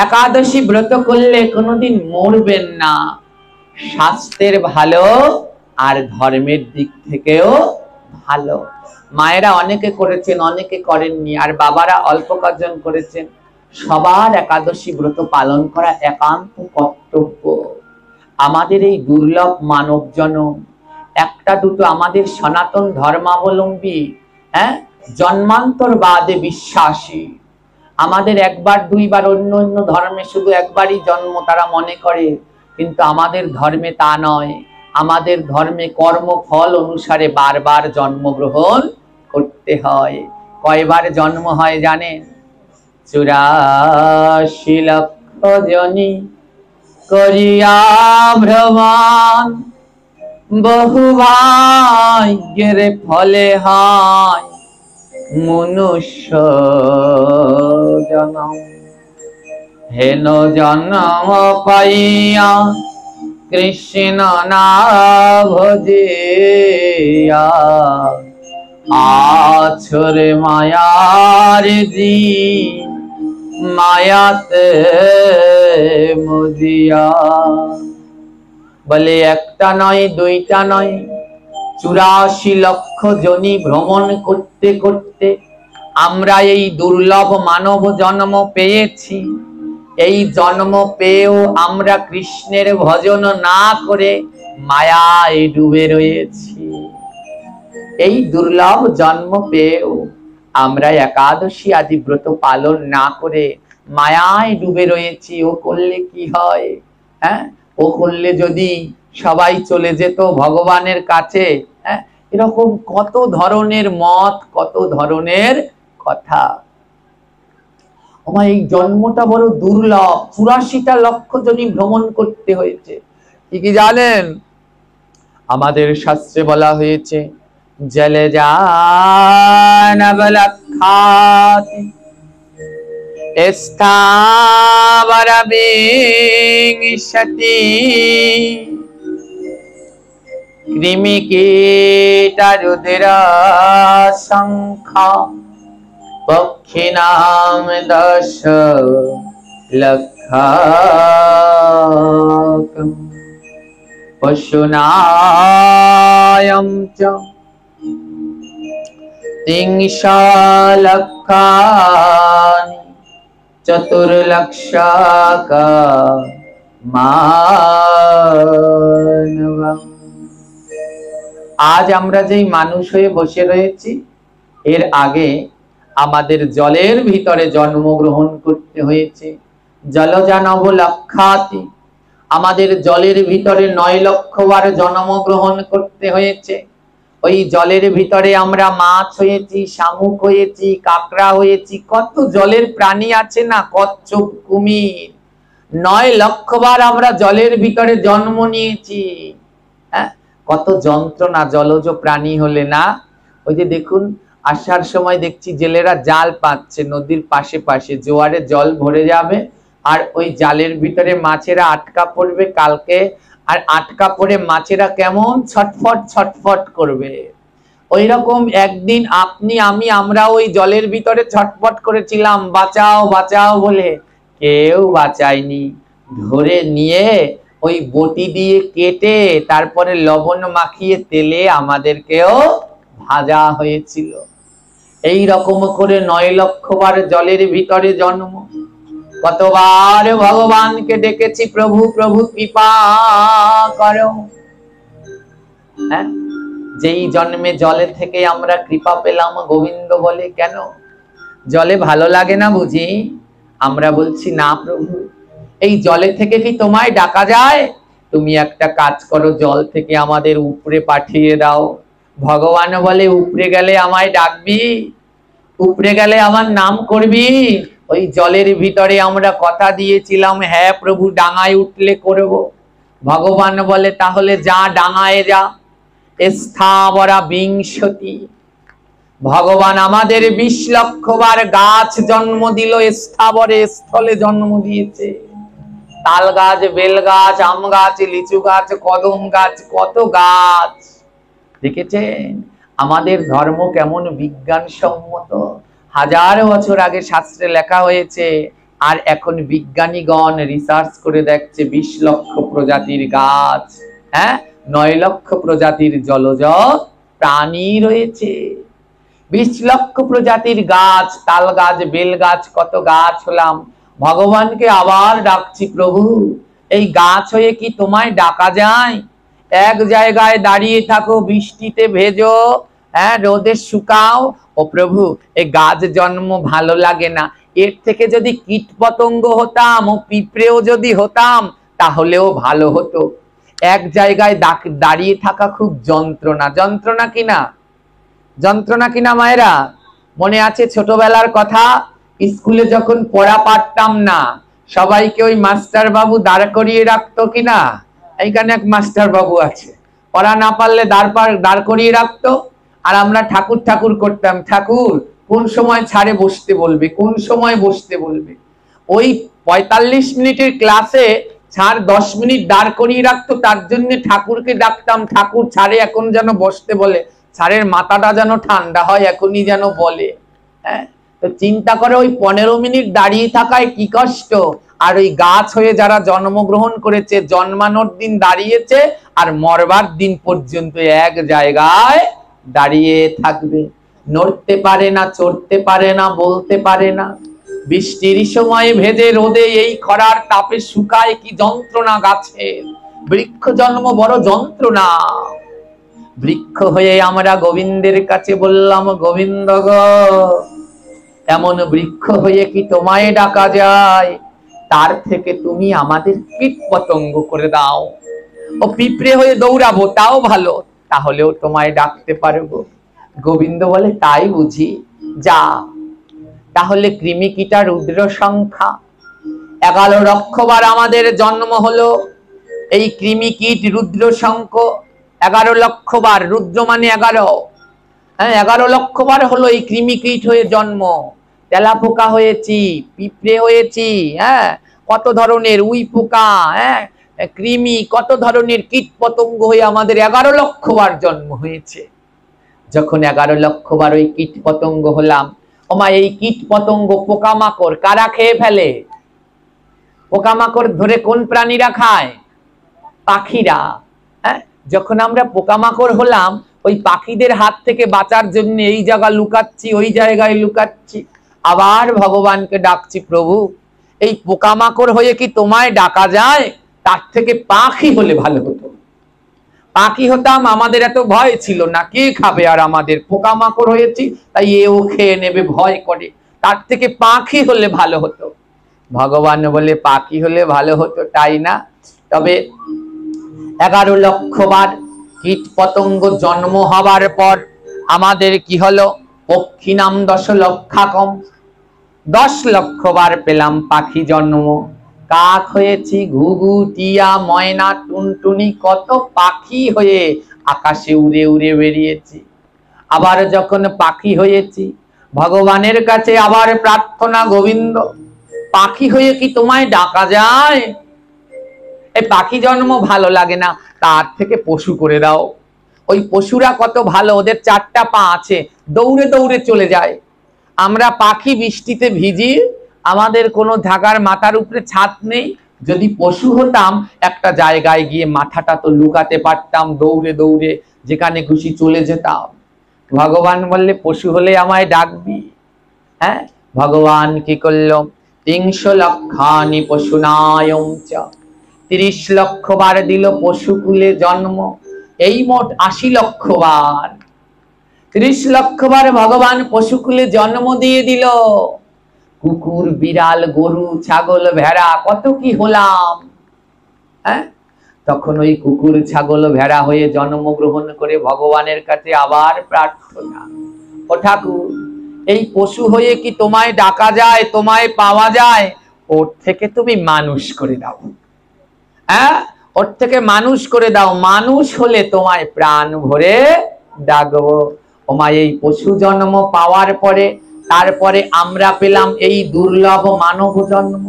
একাদশী ব্রত করলে কোনোদিন মরবেন না। স্বাস্থ্যের ভালো আর ধর্মের দিক থেকেও ভালো। মায়েরা অনেকে করেছেন, অনেকে করেননি, আর বাবারা অল্প কজন করেছেন। সবার একাদশী ব্রত পালন করা একান্ত কর্তব্য। আমাদের এই দুর্লভ মানব জনম, একটা দুটো আমাদের সনাতন ধর্মাবলম্বী, জন্মান্তর বাদে বিশ্বাসী, আমাদের একবার দুইবার অন্য অন্য ধর্মে শুধু একবারই জন্ম তারা মনে করে, কিন্তু আমাদের ধর্মে তা নয়। আমাদের ধর্মে কর্মফল অনুসারে বারবার জন্মগ্রহণ করতে হয়। কয়বার জন্ম হয় জানেন? 84 লক্ষ জনি করিয়া ভ্রমণ, বহু ভাগ্যের ফলে হয় মনুষ্য জনম। হেন জন্ম পাইয়া কৃষ্ণ না ভজিয়া, আছরে মায়ার জি মায়াতে মজিয়া। বলে একটা নয়, দুইটা নয়, 84 লক্ষ জনি ভ্রমণ করতে করতে আমরা এই দুর্লভ মানব জন্ম পেয়েছি। এই জন্ম পেয়েও আমরা কৃষ্ণের ভজন না করে মায়ায় ডুবে রয়েছি। এই দুর্লভ জন্ম পেয়েও আমরা একাদশী আদি ব্রত পালন না করে মায়ায় ডুবে রয়েছি। ও করলে কি হয়? ও করলে যদি সবাই চলে যেত ভগবানের কাছে, এরকম কত ধরনের মত, কত ধরনের কথা। আমার এই জন্মটা বড় দুর্লভ। 84টা লক্ষ জনই ভ্রমণ করতে হয়েছে। কি জানেন? আমাদের শাস্ত্রে বলা হয়েছে, জলে জানবলক্ষাতি স্থাবর বিংশতি, কৃমি কীট রুদ্র সংখ্যা পক্ষিনাম 10 লক্ষাকম, পশুনায়ম চ 3 লক্ষানি 4 লক্ষাকা মানবম। আজ আমরা যেই মানুষ হয়ে বসে রয়েছি, এর আগে আমাদের জলের ভিতরে জন্মগ্রহণ করতে হয়েছে। জলজানব লক্ষাতি, আমাদের জলের ভিতরে 9 লক্ষ বার জন্মগ্রহণ করতে হয়েছে। ওই জলের ভিতরে আমরা মাছ হয়েছি, শামুক হয়েছি, কাঁকড়া হয়েছি, কত জলের প্রাণী আছে না, কচ্ছপ, কুমির। 9 লক্ষ বার আমরা জলের ভিতরে জন্ম নিয়েছি। কত যন্ত্রণা জলজ প্রাণী হলে না। ওই যে দেখুন, আসার সময় দেখছি জেলেরা জাল পাচ্ছে নদীর পাশে পাশে, জোয়ারে জল ভরে যাবে আর ওই জালের ভিতরে মাছেরা আটকা পড়বে কালকে, আর আটকা পড়ে মাছেরা কেমন ছটফট ছটফট করবে। ওই রকম একদিন আপনি আমি আমরা ওই জলের ভিতরে ছটফট করেছিলাম, বাঁচাও বাঁচাও বলে। কেউ বাঁচায়নি। ধরে নিয়ে ওই বটি দিয়ে কেটে তারপরে লবণ মাখিয়ে তেলে আমাদেরকেও ভাজা হয়েছিল। এই রকম করে 9 লক্ষ বার জলের ভিতরে জন্ম। কতবার ভগবানকে ডেকেছি, প্রভু প্রভু কৃপা করো। যেই জন্মে জলে থেকে আমরা কৃপা পেলাম গোবিন্দ বলে, কেন জলে ভালো লাগে না বুঝি? আমরা বলছি না প্রভু, এই জলে থেকে কি তোমায় ডাকা যায়? তুমি একটা কাজ করো, জল থেকে আমাদের উপরে পাঠিয়ে দাও। ভগবান বলে, উপরে গেলে আমায় ডাকবি, উপরে গেলে আমার নাম করবি? ওই জলের ভিতরে আমরা কথা দিয়েছিলাম, হ্যাঁ প্রভু ডাঙায় উঠলে করব। ভগবান বলে, তাহলে যা ডাঙায় যা। স্থাবরা বিংশতি, ভগবান আমাদের 20 লক্ষ বার গাছ জন্ম দিল, স্থাবরে স্থলে জন্ম দিয়েছে। তাল গাছ, বেল গাছ, আম গাছ, লিচু গাছ, কদম গাছ, কত গাছ। দেখেছেন আমাদের ধর্ম কেমন বিজ্ঞানসম্মত। 1000 বছর আগে শাস্ত্রে লেখা হয়েছে, আর এখন বিজ্ঞানীগণ রিসার্চ করে দেখছে 20 লক্ষ প্রজাতির গাছ, হ্যাঁ 9 লক্ষ প্রজাতির জলজ প্রাণী রয়েছে। 20 লক্ষ প্রজাতির গাছ, তাল গাছ, বেল গাছ, কত গাছ হলাম। ভগবানকে আবার ডাকছি, প্রভু এই গাছ হয়ে কি তোমায় ডাকা যায়? এক জায়গায় দাঁড়িয়ে থাকো, বৃষ্টিতে ভেজো, হ্যাঁ রোদে শুকাও, ও প্রভু এই গাছ জন্ম ভালো লাগে না, এর থেকে যদি কীট পতঙ্গ হতাম ও পিঁপড়েও যদি হতাম তাহলেও ভালো হতো। এক জায়গায় দাঁড়িয়ে থাকা খুব যন্ত্রণা, যন্ত্রণা কিনা, যন্ত্রণা কিনা মায়েরা? মনে আছে ছোটবেলার কথা, স্কুলে যখন পড়া পারতাম না সবাইকে ওই মাস্টার বাবু দাঁড় করিয়ে রাখতো কিনা? এইখানে এক মাস্টার বাবু আছে, পড়া না পারলে দাঁড় করিয়ে রাখতো, আর আমরা ঠাকুর ঠাকুর করতাম, ঠাকুর কোন সময় ছাড়ে বসতে বলবে, কোন সময় বসতে বলবে। ওই 45 মিনিটের ক্লাসে ছাড় 10 মিনিট দাঁড় করিয়ে রাখতো, তার জন্য ঠাকুরকে ডাকতাম, ঠাকুর ছাড়ে এখন যেন বসতে বলে, ছাড়ের মাথাটা যেন ঠান্ডা হয় এখনই যেন বলে। হ্যাঁ তো চিন্তা করে ওই 15 মিনিট দাঁড়িয়ে থাকায় কি কষ্ট, আর ওই গাছ হয়ে যারা জন্মগ্রহণ করেছে জন্মানোর দিন দাঁড়িয়েছে আর মরবার দিন পর্যন্ত এক জায়গায় দাঁড়িয়ে থাকবে, নড়তে পারে না, চড়তে পারে না, বলতে পারে না। বৃষ্টির সময় ভেজে রোদে এই খরার তাপে শুকায়, কি যন্ত্রণা গাছের। বৃক্ষ জন্ম বড় যন্ত্রণা। বৃক্ষ হয়ে আমরা গোবিন্দের কাছে বললাম, গোবিন্দ গো এমন বৃক্ষ হয়ে কি তোমায় ডাকা যায়? তার থেকে তুমি আমাদের কীট পতঙ্গ করে দাও, ও পিঁপড়ে হয়ে দৌড়াবো তাও ভালো, তাহলেও তোমায় ডাকতে পারবো। গোবিন্দ বলে তাই বুঝি, যা তাহলে কৃমি কীটা রুদ্র সংখ্যা 11 লক্ষবার আমাদের জন্ম হলো। এই কৃমি কীট রুদ্র সংখ্য 11 লক্ষবার, রুদ্র মানে 11, হ্যাঁ 11 লক্ষবার হলো এই কৃমি কীট হয়ে জন্ম। তেলা পোকা হয়েছি, পিঁপড়ে হয়েছি, হ্যাঁ কত ধরনের উই পোকা, হ্যাঁ কৃমি, কত ধরনের কীট পতঙ্গ হয়ে আমাদের 11 লক্ষবার জন্ম হয়েছে। যখন 11 লক্ষবার ওই কীট পতঙ্গ হলাম, ওমা এই কীট পতঙ্গ পোকামাকড় কারা খেয়ে ফেলে? পোকামাকড় ধরে কোন প্রাণীরা খায়? পাখিরা। হ্যাঁ যখন আমরা পোকামাকড় হলাম, ওই পাখিদের হাত থেকে বাঁচার জন্য এই জায়গা লুকাচ্ছি, ওই জায়গায় লুকাচ্ছি, আবার ভগবানকে ডাকছি, প্রভু এই পোকামাকড় হয়ে কি তোমায় ডাকা যায়? তার থেকে পাখি হলে ভালো হতো। পাখি হতাম আমাদের এত ভয় ছিল না, কে খাবে আর আমাদের, পোকামাকড় হয়েছি তাই এও খেয়ে নেবে ভয় করে, তার থেকে পাখি হলে ভালো হতো। ভগবান বলে পাখি হলে ভালো হতো তাই না, তবে 11 লক্ষবার কীট পতঙ্গ জন্ম হবার পর আমাদের কি হলো? পক্ষী নাম 10 লক্ষাকম, 10 লক্ষবার পেলাম পাখি জন্ম। কাক হয়েছি, ঘুঘু, টিয়া, ময়না, টুনটুনি, কত পাখি হয়ে আকাশে উড়ে উড়ে বেরিয়েছি। আবার যখন পাখি হয়েছি ভগবানের কাছে আবার প্রার্থনা, গোবিন্দ পাখি হয়ে কি তোমায় ডাকা যায়? এই পাখি জন্ম ভালো লাগে না, তার থেকে পশু করে দাও। ওই পশুরা কত ভালো, ওদের 4টা পা আছে, দৌড়ে দৌড়ে চলে যায়। আমরা পাখি বৃষ্টিতে ভিজি, আমাদের কোনো ঢাকার মাথার উপরে ছাদ নেই, যদি পশু হতাম একটা জায়গায় গিয়ে মাথাটা তো লুকাতে পারতাম, দৌড়ে দৌড়ে যেখানে খুশি চলে যেতাম। ভগবান বললে পশু হলে আমায় ডাকবি। হ্যাঁ ভগবান কি করলো? 300 লক্ষানি পশুনায়ং চ, 30 লক্ষবার দিল পশুকুলে জন্ম। এই মোট 80 লক্ষবার, 30 লক্ষবার ভগবান পশুকুলে জন্ম দিয়ে দিল। কুকুর, বিড়াল, গরু, ছাগল, ভেড়া, কত কি হলাম। হ্যাঁ তখন ওই কুকুর, ছাগল, ভেড়া হয়ে জন্মগ্রহণ করে ভগবানের কাছে আবার প্রার্থনা, ও ঠাকুর এই পশু হয়ে কি তোমায় ডাকা যায়, তোমায় পাওয়া যায়? ওর থেকে তুমি মানুষ করে দাও, হ্যাঁ ওর থেকে মানুষ করে দাও, মানুষ হলে তোমায় প্রাণ ভরে ডাকবো। ওমা এই পশু জন্ম পাওয়ার পরে তারপরে আমরা পেলাম এই দুর্লভ মানব জন্ম।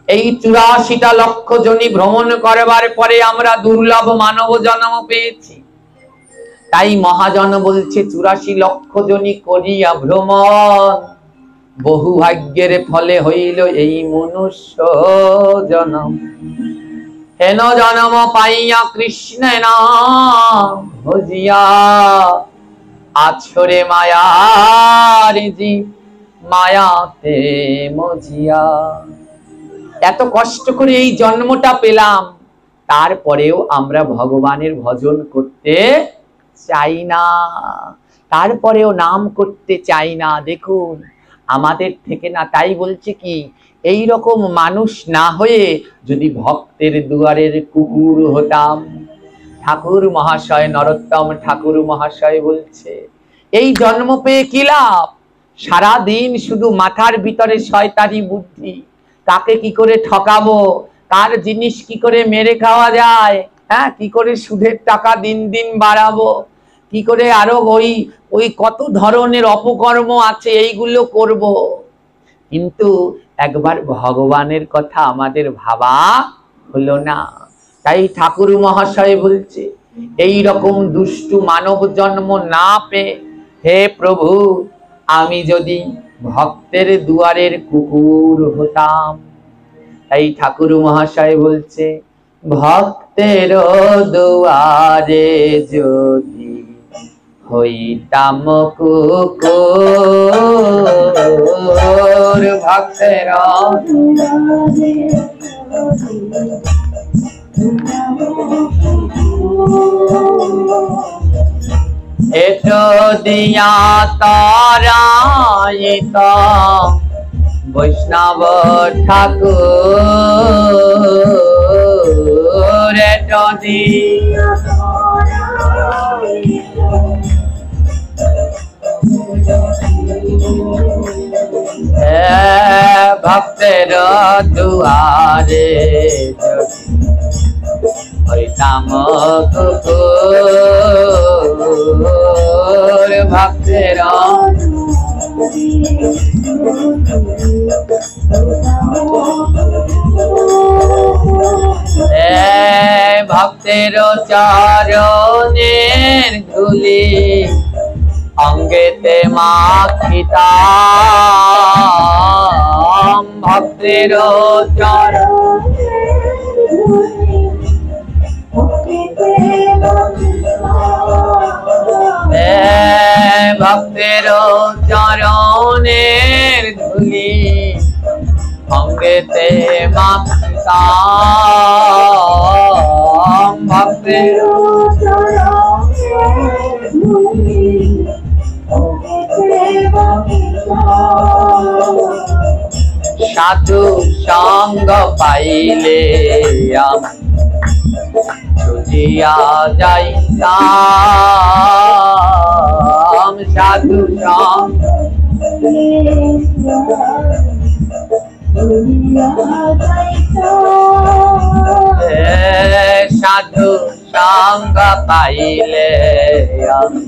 এই 84টা লক্ষ জনি ভ্রমণ করবার পরে আমরা দুর্লভ মানব জন্ম পেয়েছি। তাই মহাজন বলছে 84 লক্ষ জনি করিয়া ভ্রমণ, বহু ভাগ্যের ফলে হইল এই মনুষ্য জনম। হেন জনম পাইয়া কৃষ্ণের নাম ভজিয়া, আছরে মায়ার জি মায়াতে মজিয়া। এত কষ্ট করে এই জন্মটা পেলাম, তারপরেও আমরা ভগবানের ভজন করতে চাই না, তারপরেও নাম করতে চাই না। দেখুন আমাদের থেকে না, তাই বলছে কি, এই রকম মানুষ না হয়ে যদি ভক্তের দুয়ারের কুকুর হতাম। ঠাকুর মহাশয়, নরোত্তম ঠাকুর মহাশয় বলছে, এই জন্ম পেয়ে কি লাভ? সারা দিন শুধু মাথার ভিতরে শয়তানি বুদ্ধি, কাকে কি করে ঠকাবো, কার জিনিস কি করে মেরে খাওয়া যায়, হ্যাঁ, কি করে সুদের টাকা দিন দিন বাড়াবো, কি করে আরো ওই কত ধরনের অপকর্ম আছে, এইগুলো করব। কিন্তু একবার ভগবানের কথা আমাদের ভাবা হলো না। তাই ঠাকুর মহাশয় বলছে, এই রকম দুষ্টু মানব জন্ম না পেয়ে, হে প্রভু, আমি যদি ভক্তের দুয়ারের কুকুর হতাম। তাই ঠাকুর মহাশয় বলছে, ভক্তের দুয়ারে যদি হইতাম কুকুর, ভক্তের এটো দিয়া তারায়িত বৈষ্ণব ঠাকুর, এটো দিয়া ভক্তের দুয়ারে হইতাম কুকুর, ভক্তের ভক্তের চরণের ধুলি অঙ্গেতে মাখিতাম। ভক্তের ভক্তের চরণের ধুলি অঙ্গেতে মাখিতাম। ভক্তের সাধু সঙ্গ পাইলে আমি ছুটিয়া যাইতাম। সাধু সঙ্গ সাধু সঙ্গ পাইলে আমি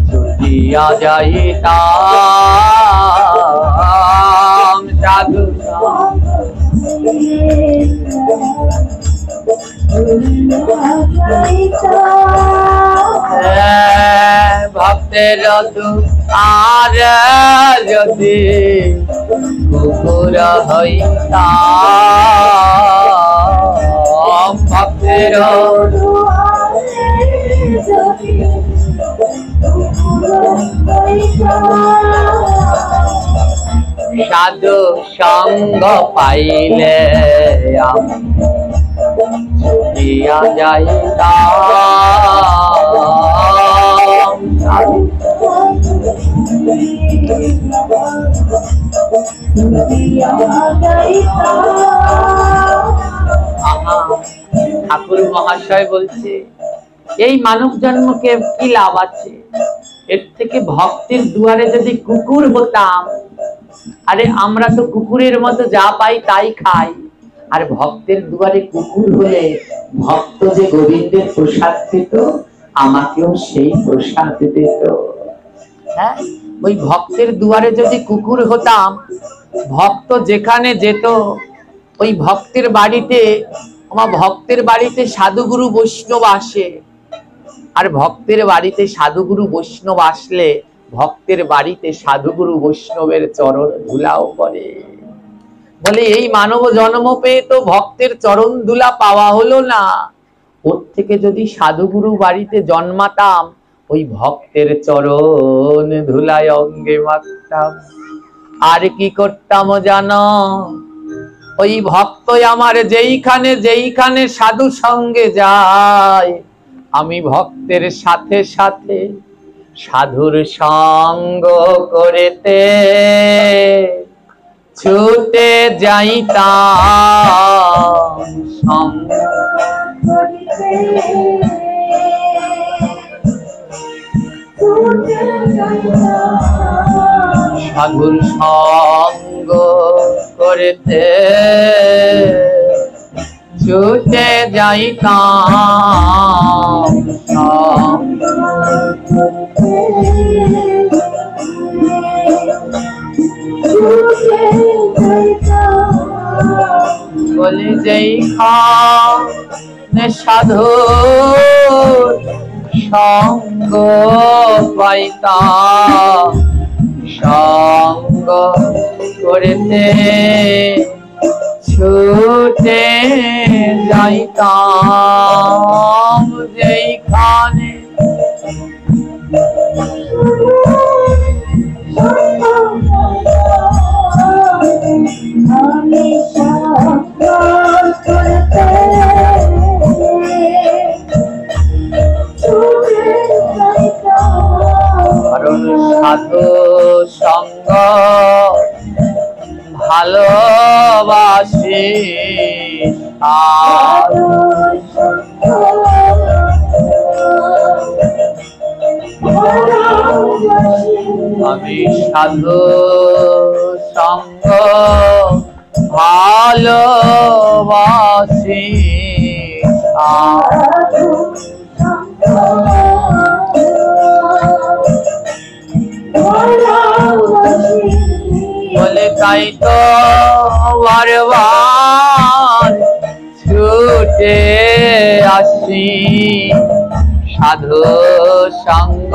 ছুটিয়া যাইতাম। সাধু ভক্তের আর যদি কুকুর হইতাম। ভক্তের সাধু সঙ্গ পাইলে আমি ছুটিয়া যাইতাম। ঠাকুর মহাশয় বলছে, এই মানব জন্মকে কি লাভ আছে? এর থেকে ভক্তের দুয়ারে যদি কুকুর হতাম। আরে আমরা তো কুকুরের মতো যা পাই তাই খাই, আর ভক্তের দুয়ারে কুকুর হলে ভক্ত যে গোবিন্দের প্রসাদ পেত, আমাকেও সেই প্রসাদ দিত। হ্যাঁ, ওই ভক্তের দুয়ারে যদি কুকুর হতাম, ভক্ত যেখানে যেত, ওই ভক্তের বাড়িতে, আমার ভক্তের বাড়িতে সাধুগুরু বৈষ্ণব আসে, আর ভক্তের বাড়িতে সাধুগুরু বৈষ্ণব আসলে ভক্তের বাড়িতে সাধুগুরু বৈষ্ণবের চরণ ধুলাও পড়ে। বলে এই মানব জন্ম পেয়ে তো ভক্তের চরণ ধুলা পাওয়া হলো না, ওর থেকে যদি সাধুগুরু বাড়িতে জন্মাতাম ওই ভক্তের চরণ ধুলায় অঙ্গে মাখতাম। আর কি করতাম জানো? ওই ভক্ত আমার যেইখানে যেইখানে সাধু সঙ্গে যায়, আমি ভক্তের সাথে সাথে সাধুর সঙ্গ করেতে ছুটে যাইতাম। সাধুর সঙ্গ করেতে ছুটে যাইতাম। বলি যেইখানে সাধুর সঙ্গ পাইতাম, সঙ্গ করেতে ছুটে যাইতাম। যেইখানে কারণ সাধু সঙ্গ ভালোবাসি, আমি সাধু সঙ্গ ভালোবাসি। বলে তাই তো বারবার ছুটে আসি সাধু সঙ্গ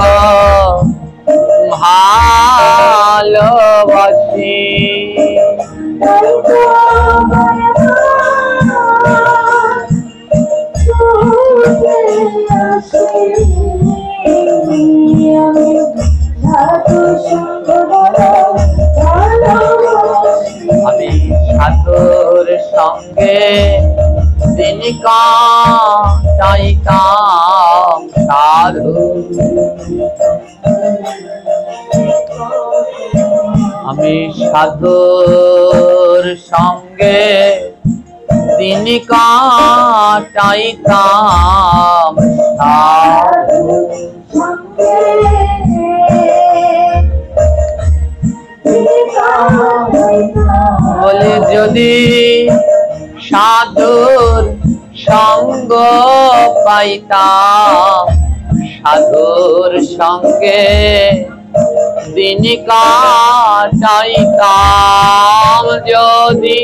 ভালোবাসি। আমি সাধুর সঙ্গে দিন কাটাইতাম। সাধু আমি সাধুর সঙ্গে দিন কাটাইতাম। বলে যদি সাধুর সঙ্গ পাইতাম, সাধুর সঙ্গে দিন কাটাইতাম। যদি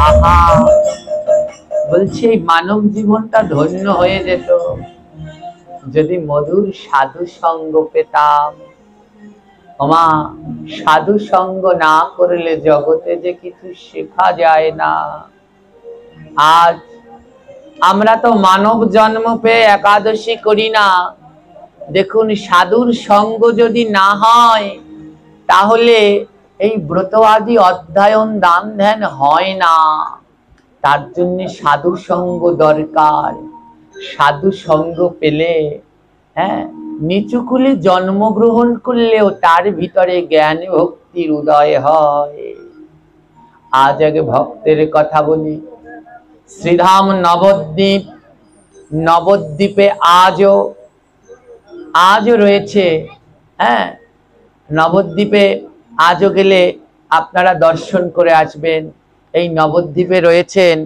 আহা, বলছি এই মানব জীবনটা ধন্য হয়ে যেত যদি মধুর সাধু সঙ্গ পেতাম। ওমা, সাধু সঙ্গ না করলে জগতে যে কিছু শেখা যায় না। আজ আমরা তো মানব জন্ম পেয়ে একাদশী করি না, দেখুন সাধুর সঙ্গ যদি না হয় তাহলে এই ব্রত আদি অধ্যয়ন দান ধ্যান হয় না। তার জন্য সাধু সঙ্গ দরকার। সাধু সঙ্গ পেলে, নিচুকুলে জন্মগ্রহণ করলেও তার ভিতরে জ্ঞান ভক্তির উদয় হয়। আজ আগে ভক্তের কথা বলি। শ্রীধাম নবদ্বীপ, নবদ্বীপে আজও রয়েছে। নবদ্বীপে আজও গেলে আপনারা দর্শন করে আসবেন। এই নবদ্বীপে রয়েছেন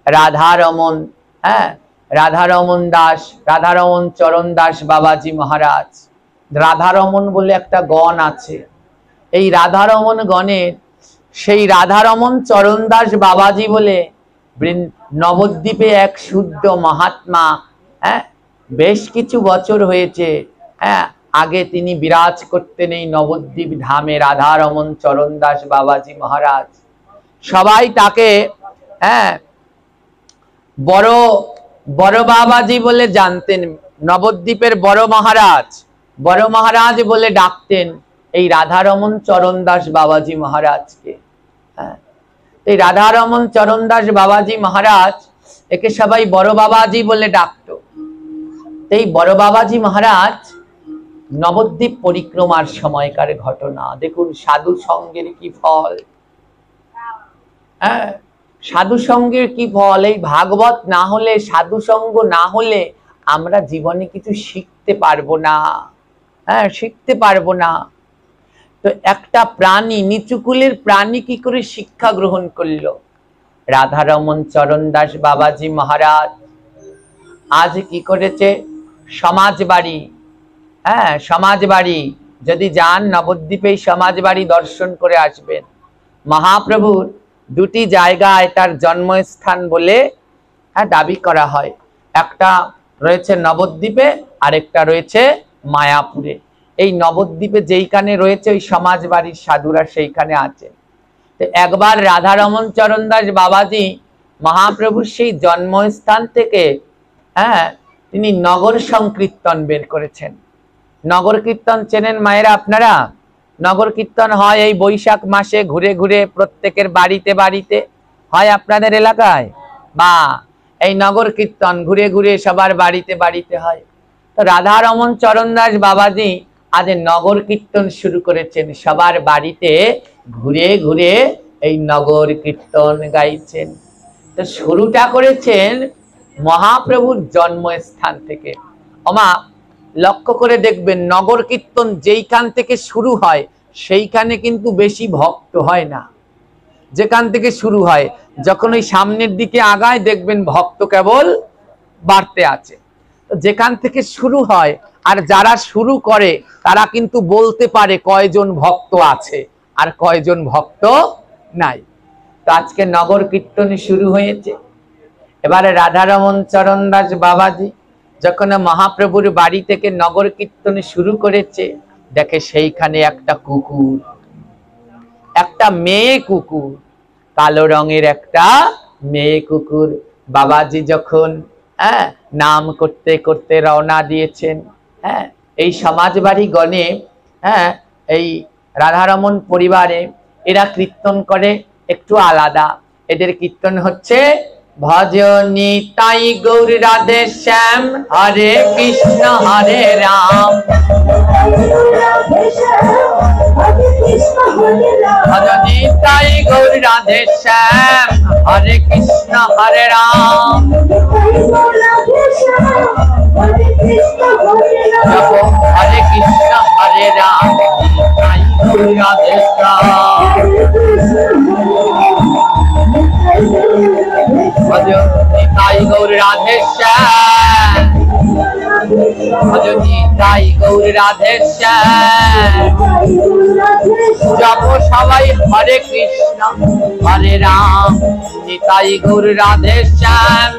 রাধারমন, রাধারমন দাস, রাধারমন চরণ দাস বাবাজি মহারাজ। রাধারমন বলে একটা গণ আছে। এই রাধারমন গণের সেই রাধারমন চরণদাস বাবাজি বলে নবদ্বীপে এক শুদ্ধ মহাত্মা, হ্যাঁ, বেশ কিছু বছর হয়েছে, হ্যাঁ, আগে তিনি বিরাজ করতেন এই নবদ্বীপ ধামে, রাধারমন চরণদাস বাবাজি মহারাজ। সবাই তাকে, হ্যাঁ, বড় বড় বাবাজি বলে জানতেন। নবদ্বীপের বড় মহারাজ বলে ডাকতেন এই রাধারমন চরণদাস বাবাজি মহারাজকে। হ্যাঁ, এই রাধারমন চরণদাস বাবাজি মহারাজ, একে সবাই বড় বাবাজি বলে ডাকতো। এই বড় বাবাজি মহারাজ নবদ্বীপ পরিক্রমার সময়কার ঘটনা দেখুন। সাধু সঙ্গের কি ফল, হ্যাঁ, সাধু সঙ্গের কি ফল। এই ভাগবত না হলে, সাধু সঙ্গ না হলে আমরা জীবনে কিছু শিখতে পারবো না, হ্যাঁ, শিখতে পারবো না। তো একটা প্রাণী, নিচুকুলের প্রাণী কি করে শিক্ষা গ্রহণ করলো? রাধারমন চরণদাস বাবাজি মহারাজ আজ কি করেছে? সমাজবাড়ি, হ্যাঁ, সমাজবাড়ি যদি যান নবদ্বীপে, সমাজবাড়ি দর্শন করে আসবেন। মহাপ্রভুর দুটি জায়গায় তার জন্মস্থান বলে, হ্যাঁ, দাবি করা হয়। একটা রয়েছে নবদ্বীপে, আরেকটা রয়েছে মায়াপুরে। এই নবদ্বীপে যেইখানে রয়েছে ওই সমাজবাড়ির সাধুরা সেইখানে আছে। তো একবার রাধারমন চরণদাস বাবাজি মহাপ্রভুর সেই জন্মস্থান থেকে, হ্যাঁ, তিনি নগর সংকীর্তন বের করেছেন। নগর কীর্তন চেনেন মায়েরা আপনারা? নগর কীর্তন হয় এই বৈশাখ মাসে, ঘুরে ঘুরে প্রত্যেকের বাড়িতে বাড়িতে হয় আপনাদের এলাকায়, বা এই নগর কীর্তন ঘুরে ঘুরে সবার বাড়িতে বাড়িতে হয়। তো রাধারমন চরণদাস বাবাজি আজ নগর কীর্তন শুরু করেছেন, সবার বাড়িতে ঘুরে ঘুরে এই নগর কীর্তন গাইছেন। তো শুরুটা করেছেন মহাপ্রভুর জন্মস্থান থেকে। ওমা, লক্ষ্য করে দেখবেন নগর কীর্তন যেইখান থেকে শুরু হয় সেইখানে কিন্তু বেশি ভক্ত হয় না। যেখান থেকে শুরু হয়, যখন ওই সামনের দিকে আগায় দেখবেন ভক্ত কেবল বাড়তে আছে। যেখান থেকে শুরু হয় আর যারা শুরু করে তারা কিন্তু বলতে পারে কয়জন ভক্ত আছে আর কয়জন ভক্ত নাই। তো আজকে নগর কীর্তন শুরু হয়েছে। এবারে রাধারমন চরণদাস বাবাজি যখন মহাপ্রভুর বাড়ি থেকে নগর কীর্তন শুরু করেছে, দেখে সেইখানে একটা কুকুর, একটা মেয়ে কুকুর, কালো রঙের একটা মেয়ে কুকুর। বাবাজি যখন, হ্যাঁ, নাম করতে করতে রওনা দিয়েছেন, হ্যাঁ, এই সমাজবাড়ি গণে, হ্যাঁ, এই রাধারমন পরিবারে এরা কীর্তন করে একটু আলাদা। এদের কীর্তন হচ্ছে ভজ নিতাই গৌর রাধে শ্যাম, হরে কৃষ্ণ হরে রাম, ভজ নিতাই গৌর রাধে শ্যাম, হরে কৃষ্ণ হরে রাম, হরে কৃষ্ণ হরে রাম, নিতাই গৌর রাধে শ্যাম, ভজ নিতাই গৌর রাধে শ্যাম, ভজ নিতাই গৌর রাধে শ্যাম। জপ সবাই হরে কৃষ্ণ হরে রাম, নিতাই গৌর রাধে শ্যাম,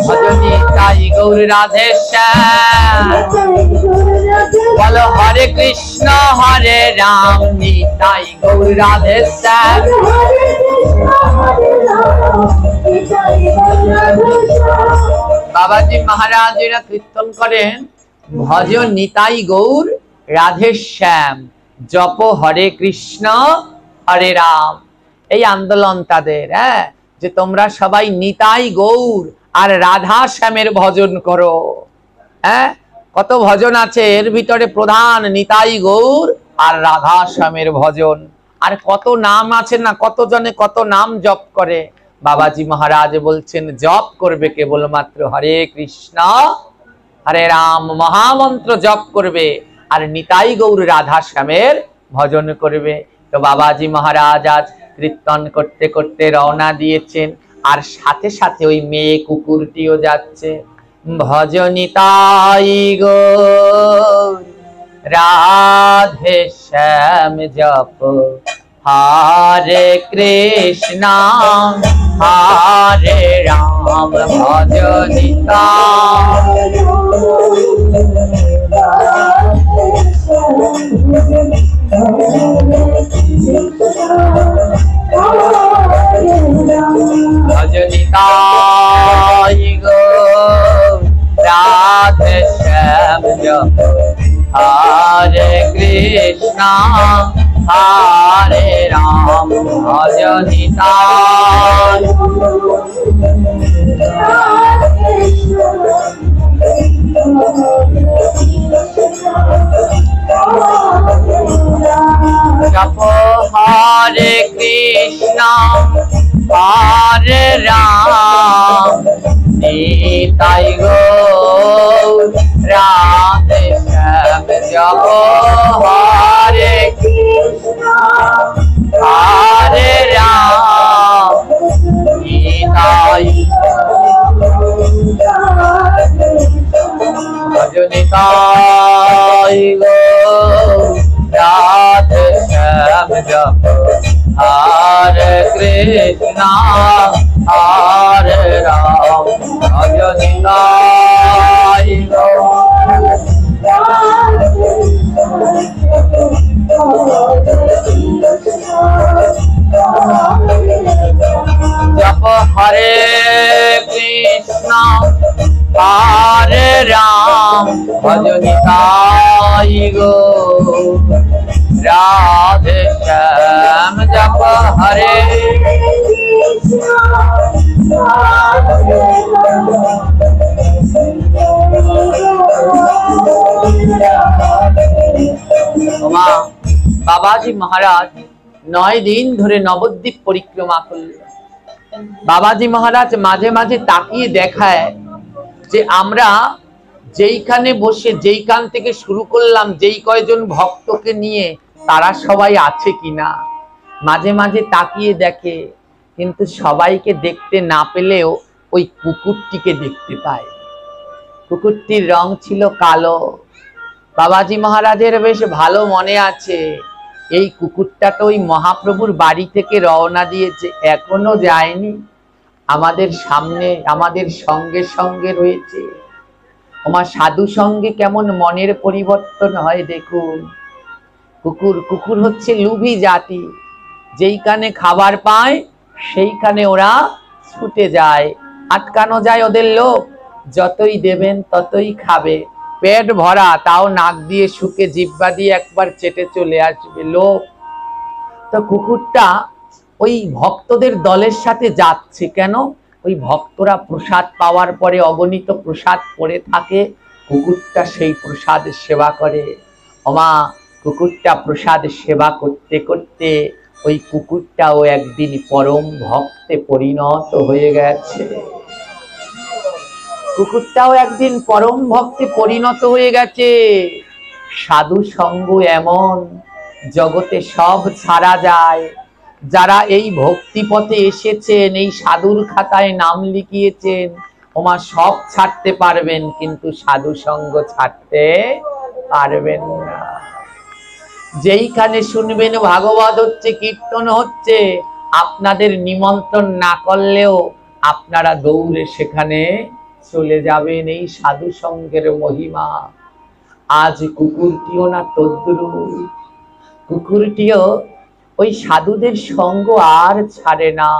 ভজ নিতাই গৌর রাধে শ্যাম। বলো হরে কৃষ্ণ হরে রাম, নিতাই গৌর রাধে শ্যাম। বাবাজি মহারাজেরা কীর্তন করেন ভজ নিতাই গৌর রাধে শ্যাম, জপ হরে কৃষ্ণ হরে রাম। এই আন্দোলন তাদের, হ্যাঁ, যে তোমরা সবাই নিতাই গৌর আর রাধা শ্যামের ভজন করো। হ্যাঁ, কত ভজন আছে, এর ভিতরে প্রধান নিতাই গৌর আর রাধা শ্যামের ভজন। আর কত নাম আছে না, কত জনে কত নাম জপ করে। বাবাজি মহারাজ বলছেন জপ করবে কেবলমাত্র হরে কৃষ্ণ হরে রাম মহামন্ত্র জপ করবে, আর নিতাই গৌর রাধা শ্যামের ভজন করবে। তো বাবাজি মহারাজ আজ কীর্তন করতে করতে রওনা দিয়েছেন, আর সাথে সাথে ওই মেয়ে কুকুরটিও যাচ্ছে। ভজ নিতাই গৌর राधे श्याम जप हरे कृष्णा हरे राम भजनिता भजनिता गो राधे श्याम जप हरे कृष्णा हरे राम भजनिता जप हरे कृष्णा हरे राम निताई गौर राधे श्याम जप हरे कृष्णा हरे राम निताई भजनिताई गौर राधे श्याम जप हरे कृष्णा हरे राम भजनिताई गौर जप हरे कृष्णा हरे राम भजनिताई गौर राधे श्याम जप हरे कृष्णा बाबाजी महाराज 9 दिन ধরে নবদ্বীপ পরিক্রমা করলেন। বাবাজি মহারাজ মাঝে মাঝে তাকিয়ে দেখায় যে আমরা যেইখানে বসে যেইখান থেকে শুরু করলাম যেই কয়জন ভক্তকে নিয়ে তারা সবাই আছে কিনা মাঝে মাঝে তাকিয়ে দেখে, কিন্তু সবাইকে দেখতে না পেলেও ওই কুকুরটিকে দেখতে পায়। কুকুরটির রং ছিল কালো। বাবাজি মহারাজের বেশ ভালো মনে আছে, এই কুকুরটা তো ওই মহাপ্রভুর বাড়ি থেকে রওনা দিয়েছে, এখনো যায়নি, আমাদের সামনে আমাদের সঙ্গে সঙ্গে রয়েছে। আমার সাধু সঙ্গে কেমন মনের পরিবর্তন হয় দেখুন। কুকুর কুকুর হচ্ছে লোভী জাতি, যেইখানে খাবার পায় সেইখানে ওরা ছুটে যায়, আটকানো যায় ওদের লোভ, যতই দেবেন ততই খাবে, পেট ভরা তাও নাক দিয়ে শুকে জিহ্বা দিয়ে একবার চেটে চলে আসবে, লোভ। তো কুকুরটা ওই ভক্তদের দলের সাথে যাচ্ছে কেন? ওই ভক্তরা প্রসাদ পাওয়ার পরে অগণিত প্রসাদ পড়ে থাকে, কুকুরটা সেই প্রসাদ সেবা করে। ওমা কুকুরটা প্রসাদ সেবা করতে করতে ওই কুকুরটাও একদিন পরম ভক্তে পরিণত হয়ে গেছে। কুকুরটাও একদিন পরম ভক্তে পরিণত হয়ে গেছে। সাধু সঙ্গ এমন, জগতে সব ছাড়া যায়। যারা এই ভক্তি পথে এসেছেন, এই সাধুর খাতায় নাম লিখিয়েছেন, ওমা সব ছাড়তে পারবেন, কিন্তু সাধু সঙ্গ ছাড়তে পারবেন না। যেইখানে শুনবেন ভাগবত হচ্ছে, কীর্তন হচ্ছে, আপনাদের নিমন্ত্রণ না করলেও আপনারা দৌড়ে সেখানে চলে যাবেন। এই সাধু সঙ্গের মহিমা। আজ কুকুরটিও না তদ্রূপ, কুকুরটিও ওই সাধুদের সঙ্গ আর ছাড়ে না।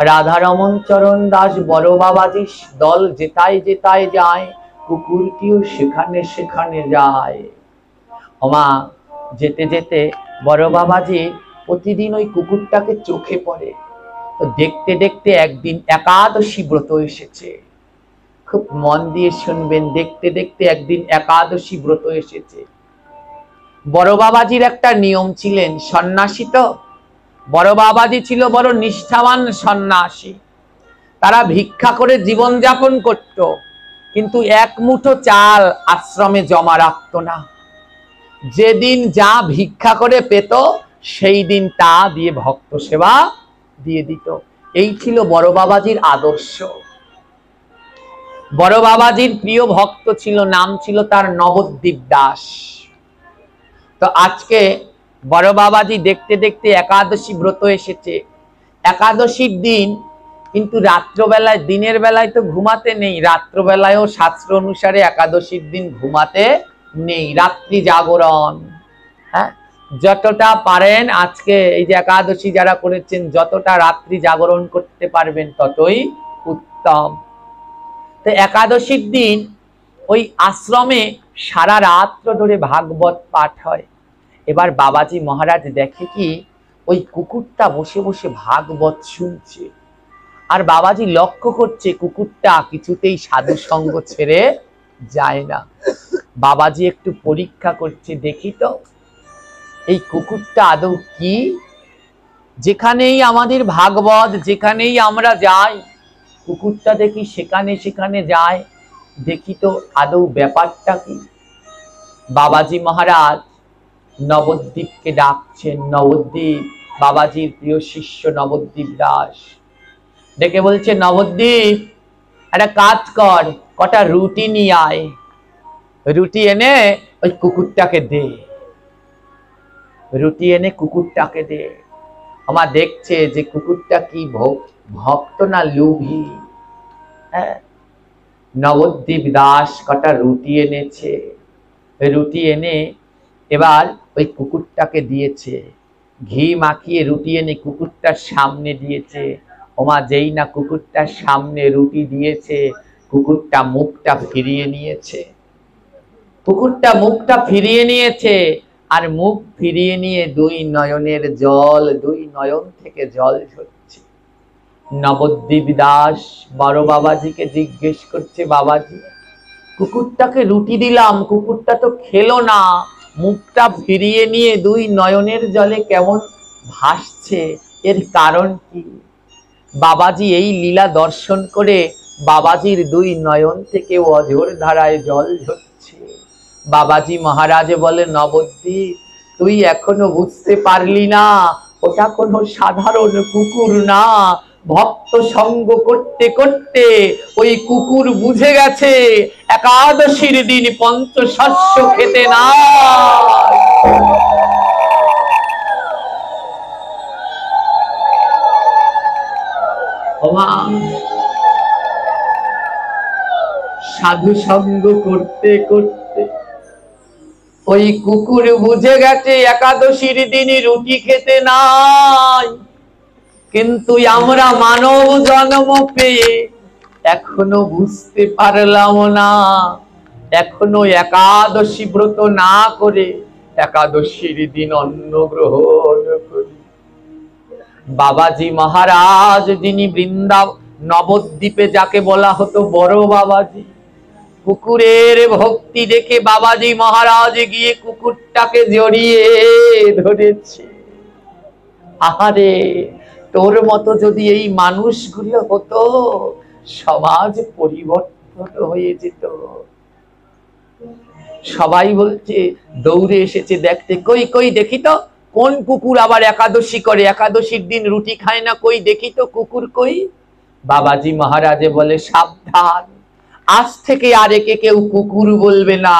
রাধারমন চরণ দাস বড় বাবাজি দল যেতায় যেতায় যায়, কুকুরটিও সেখানে সেখানে যায়। ওমা যেতে যেতে বড় বাবাজি প্রতিদিন ওই কুকুরটাকে চোখে পড়ে। তো দেখতে দেখতে একদিন একাদশী ব্রত এসেছে, খুব মন দিয়ে শুনবেন, দেখতে দেখতে একদিন একাদশী ব্রত এসেছে। বড় বাবাজির একটা নিয়ম ছিলেন, সন্ন্যাসী তো, বড় বাবাজি ছিল বড় নিষ্ঠাবান সন্ন্যাসী। তারা ভিক্ষা করে জীবন যাপন করত, কিন্তু এক মুঠো চাল আশ্রমে জমা রাখতো না। যেদিন যা ভিক্ষা করে পেত সেই দিন তা দিয়ে ভক্ত সেবা দিয়ে দিত। এই ছিল বড় বাবাজির আদর্শ। বড় বাবাজির প্রিয় ভক্ত ছিল, নাম ছিল তার নবদ্বীপ দাস। তো আজকে বড় বাবাজি দেখতে দেখতে একাদশী ব্রত এসেছে। একাদশীর দিন কিন্তু রাত্রবেলায়, দিনের বেলায় তো ঘুমাতে নেই, রাত্রবেলায়ও শাস্ত্র অনুসারে একাদশীর দিন ঘুমাতে নেই, রাত্রি জাগরণ। হ্যাঁ, যতটা পারেন আজকে এই যে একাদশী যারা করেছেন, যতটা রাত্রি জাগরণ করতে পারবেন ততই উত্তম। তো একাদশীর দিন ওই আশ্রমে সারা রাত্র ধরে ভাগবত পাঠ হয়। এবার বাবাজি মহারাজ দেখে কি ওই কুকুরটা বসে বসে ভাগবত শুনছে, আর বাবাজি লক্ষ্য করছে কুকুরটা কিছুতেই সাধু সঙ্গ ছেড়ে যায় না। বাবাজি একটু পরীক্ষা করছে, দেখি তো এই কুকুরটা আদৌ কি, যেখানেই আমাদের ভাগবত, যেখানেই আমরা যাই কুকুরটা দেখি সেখানে সেখানে যায়, দেখি তো আদৌ ব্যাপারটা কি। বাবাজি মহারাজ নবদ্বীপকে ডাকছেন। নবদ্বীপ বাবাজির প্রিয় শিষ্য নবদ্বীপ দাস ডেকে বলছে, নবদ্বীপ একটা কাজ কর, কটা রুটি নিয়ে আয়, রুটি এনে ওই কুকুরটাকে দে, রুটি এনে কুকুরটাকে দে। আমার দেখছে যে কুকুরটা কি ভক্ত না লোভী। হ্যাঁ, নবদ্বীপ দাস কটা রুটি এনেছে, রুটি এনে এবার ওই কুকুরটাকে দিয়েছে, ঘি মাখিয়ে রুটি এনে কুকুরটার সামনে দিয়েছে। ওমা যেই না কুকুরটার সামনে রুটি দিয়েছে, কুকুরটা মুখটা ফিরিয়ে নিয়েছে, কুকুরটা মুখটা ফিরিয়ে নিয়েছে, আর মুখ ফিরিয়ে নিয়ে দুই নয়নের জল, দুই নয়ন থেকে জল ঝরছে। নবদ্বীপ দাস বড় বাবাজিকে জিজ্ঞেস করছে, বাবাজি কুকুরটাকে রুটি দিলাম, কুকুরটা তো খেলো না, মুখটা ফিরিয়ে নিয়ে দুই নয়নের জলে কেমন ভাসছে, এর কারণ কি? বাবাজি এই লীলা দর্শন করে বাবাজির দুই নয়ন থেকে অঝোর ধারায় জল ঝরছে। বাবাজি মহারাজ বলে, নবদ্বীপ তুই এখনো বুঝতে পারলি না, ওটা কোনো সাধারণ কুকুর না। ভক্ত সঙ্গ করতে করতে ওই কুকুর বুঝে গেছে একাদশীর দিন পঞ্চশস্য খেতে না। সাধু সঙ্গ করতে করতে ওই কুকুর বুঝে গেছে একাদশীর দিনই রুটি খেতে নাই। কিন্তু আমরা মানব জন্ম পেয়ে এখনো বুঝতে পারলাম না, এখনো একাদশী ব্রত না করে একাদশীর দিন অন্ন গ্রহণ করি। বাবাজি মহারাজ যিনি বৃন্দাবন নবদ্বীপে যাকে বলা হতো বড় বাবাজি, কুকুরের ভক্তি দেখে বাবাজি মহারাজ গিয়ে কুকুরটাকে জড়িয়ে ধরেছে। আহারে, তোর মতো যদি এই মানুষগুলো হতো, সমাজ পরিবর্তন হয়ে যেত। সবাই বলছে, দৌড়ে এসেছে দেখতে, কই কই দেখি তো কোন কুকুর আবার একাদশী করে, একাদশীর দিন রুটি খায় না, কই দেখি তো কুকুর কই। বাবাজি মহারাজে বলে, সাবধান, আজ থেকে আর একে কেউ কুকুর বলবে না,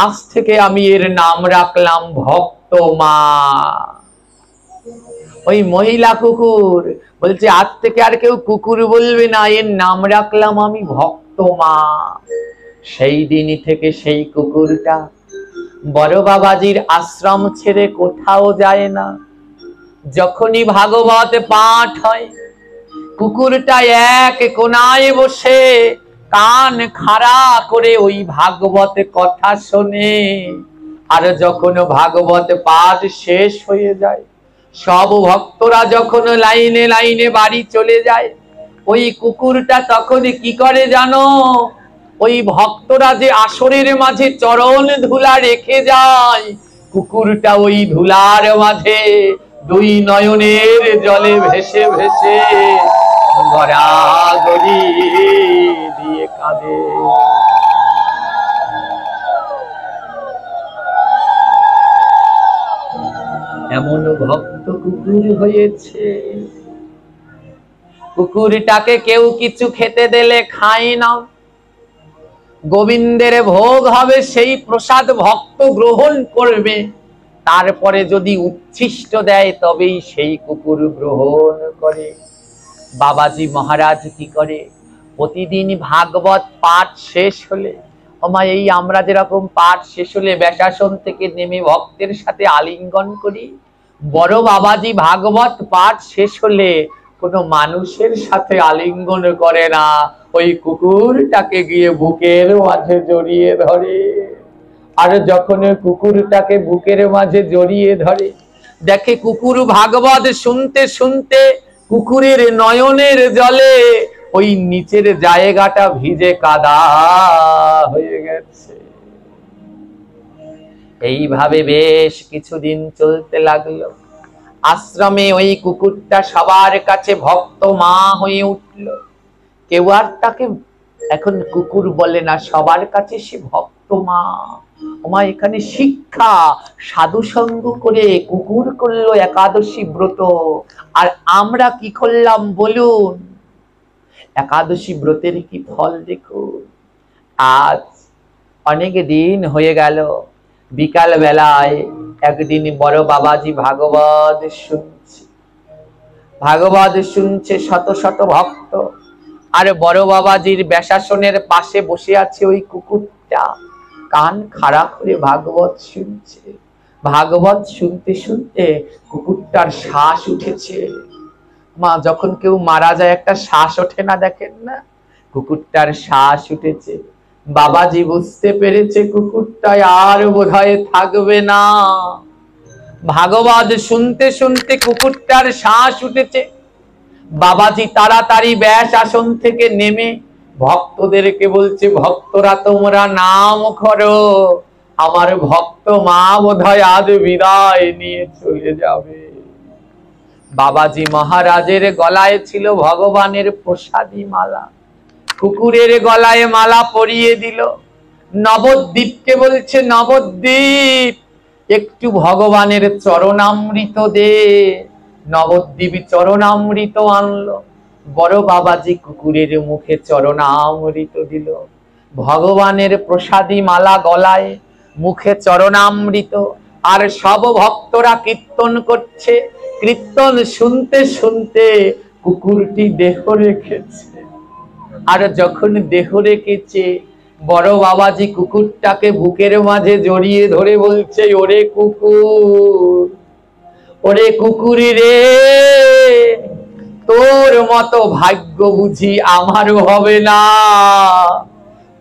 আজ থেকে আমি এর নাম রাখলাম ভক্ত মা। ওই মহিলা কুকুর বলছে, আজ থেকে আর কেউ কুকুর বলবে না, এর নাম রাখলাম আমি ভক্ত মা। সেই দিনই থেকে সেই কুকুরটা বড় বাবাজির আশ্রম ছেড়ে কোথাও যায় না। যখনই ভাগবত পাঠ হয়, কুকুরটা এক কোনায় বসে কান খাড়া করে ওই ভাগবত কথা শোনে। আর যখন ভাগবত পাঠ শেষ হয়ে যায়, সব ভক্তরা যখন লাইনে লাইনে বাড়ি চলে যায়, ওই কুকুরটা তখন কি করে জানো? ওই ভক্তরা যে আসরের মাঝে চরণ ধুলা রেখে যায়, কুকুরটা ওই ধুলার মাঝে দুই নয়নের জলে ভেসে ভেসে গড়াগড়ি দিয়ে কাঁদে। এমন ভক্ত কুকুর হয়েছে, কুকুরটাকে কেউ কিছু খেতে দিলে খায় না। গোবিন্দের ভোগ হবে, সেই প্রসাদ ভক্ত গ্রহণ করবে, তারপরে যদি উচ্ছিষ্ট দেয় তবেই সেই কুকুর গ্রহণ করে। বাবাজি মহারাজ কি করে, প্রতিদিন ভাগবত পাঠ শেষ হলে, এই আমরা যেরকম পাঠ শেষ হলে ব্যাসাসন থেকে নেমে ভক্তের সাথে আলিঙ্গন করি, বড় বাবাজি ভাগবত পাঠ শেষ হলে কোনো মানুষের সাথে আলিঙ্গন করে না, ওই কুকুরটাকে গিয়ে বুকের মাঝে জড়িয়ে ধরে। আর যখন কুকুরটাকে বুকের মাঝে জড়িয়ে ধরে, দেখে কুকুর ভাগবত শুনতে শুনতে কুকুরের নয়নের জলে ওই নিচের জায়গাটা ভিজে কাদা হয়ে গেছে। এইভাবে বেশ কিছুদিন চলতে লাগলো। আশ্রমে ওই কুকুরটা সবার কাছে ভক্ত মা হয়ে উঠল। কেউ আর তাকে এখন কুকুর বলে না, সবার কাছে সে ভক্ত মা। এখানে শিক্ষা, সাধু সঙ্গ করে কুকুর করলো একাদশী ব্রত। আর আমরা কি করলাম বলুন? একাদশী ব্রতের কি ফল দেখুন। আজ অনেক দিন হয়ে গেল, বিকাল বেলায় একদিন বড় বাবাজি ভাগবত শুনছে। ভাগবত শুনছে শত শত ভক্ত, আর বড় বাবাজির ব্যাসাসনের পাশে বসে আছে ওই কুকুরটা, কান খাড়া করে ভাগবত শুনছে। ভাগবত শুনতে শুনতে কুকুরটার শ্বাস উঠেছে। যখন কেউ মারা যায় একটা শ্বাস ওঠে না, দেখেন না? কুকুরটার শ্বাস উঠেছে। বাবাজি বুঝতে পেরেছে কুকুরটা আর বোধহয় থাকবে না। ভাগবত শুনতে শুনতে কুকুরটার শ্বাস উঠেছে। বাবাজি তাড়াতাড়ি ব্যাস আসন থেকে নেমে ভক্তদেরকে বলছে, ভক্তরা তোমরা নাম করো, আমার ভক্ত মা বোধহয় আজ বিদায় নিয়ে চলে যাবে। বাবাজি মহারাজের গলায় ছিল ভগবানের প্রসাদী মালা, কুকুরের গলায় মালা পরিয়ে দিল। নবদ্বীপকে বলছে, নবদ্বীপ একটু ভগবানের চরণামৃত দে। নবদ্বীপ চরণামৃত আনলো। বড় বাবাজি কুকুরের মুখে চরণামৃত দিল। ভগবানের প্রসাদী মালা গলায়, মুখে চরণামৃত। আর সব ভক্তরা কীর্তন করছে। কীর্তন শুনতে শুনতে কুকুরটি দেহ রেখেছে। আর যখন দেহ রেখেছে, বড় বাবাজি কুকুরটাকে বুকের মাঝে জড়িয়ে ধরে বলছে, ওরে কুকুর, ওরে কুকুরি রে, তোর মতো ভাগ্য বুঝি আমারও হবে না।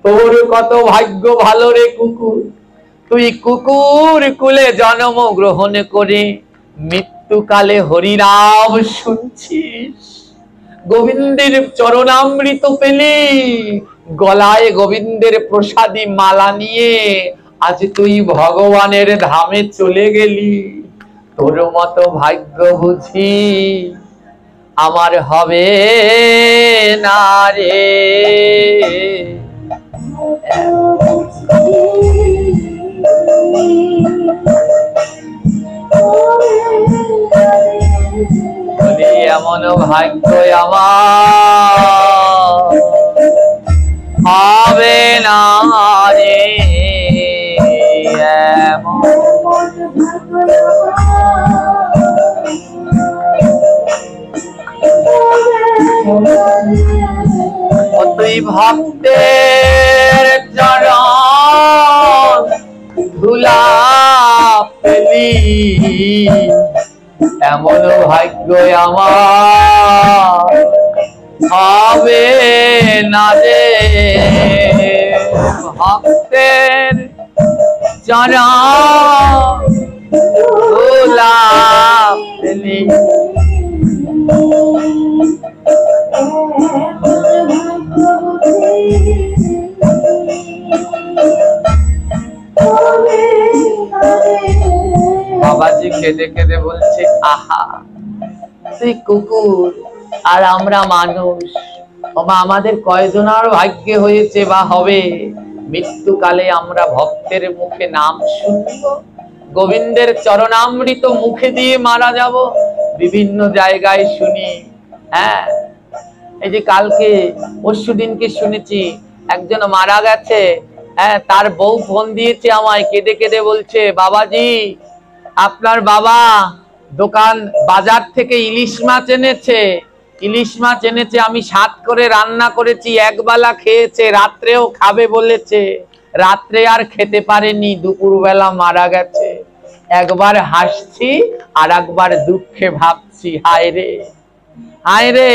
তোর কত ভাগ্য ভালো রে কুকুর, তুই কুকুর কুলে জন্ম গ্রহণ করে মৃত্যুকালে হরিনাম শুনছিস, গোবিন্দের চরণামৃত পেলি, গলায় গোবিন্দের প্রসাদী মালা নিয়ে আজ তুই ভগবানের ধামে চলে গেলি। তোর মতো ভাগ্য বুঝি আমার হবে না রে। এমন ভাগ্য আমার হবে না রে। তুই ভক্তের চরণ ধুলা পেলি, এমন ভাগ্য আমার হবে না রে। ভক্তের চরণ ধুলা পেলি, বাবাজি কেঁদে কেঁদে বলছে, আহা তুই কুকুর আর আমরা মানুষ, আমাদের কয়জনার ভাগ্যে হয়েছে বা হবে মৃত্যুকালে আমরা ভক্তের মুখে নাম শুনব, গোবিন্দের চরণামৃত মুখে দিয়ে মারা যাব। বিভিন্ন জায়গায় শুনি, হ্যাঁ, এই যে কালকে পরশু দিনকে শুনেছি একজন মারা গেছে, হ্যাঁ, তার বউ ফোন দিয়েছে আমায়, কেঁদে কেঁদে বলছে, বাবাজি আপনার বাবা দোকান বাজার থেকে ইলিশ মাছ এনেছে, ইলিশ মাছ এনেছে, আমি স্বাদ করে রান্না করেছি, একবেলা খেয়েছে, রাত্রেও খাবে বলেছে, রাত্রে আর খেতে পারেনি, দুপুরবেলা মারা গেছে। একবার হাসছি আর একবার দুঃখে ভাবছি, হায় রে হায় রে,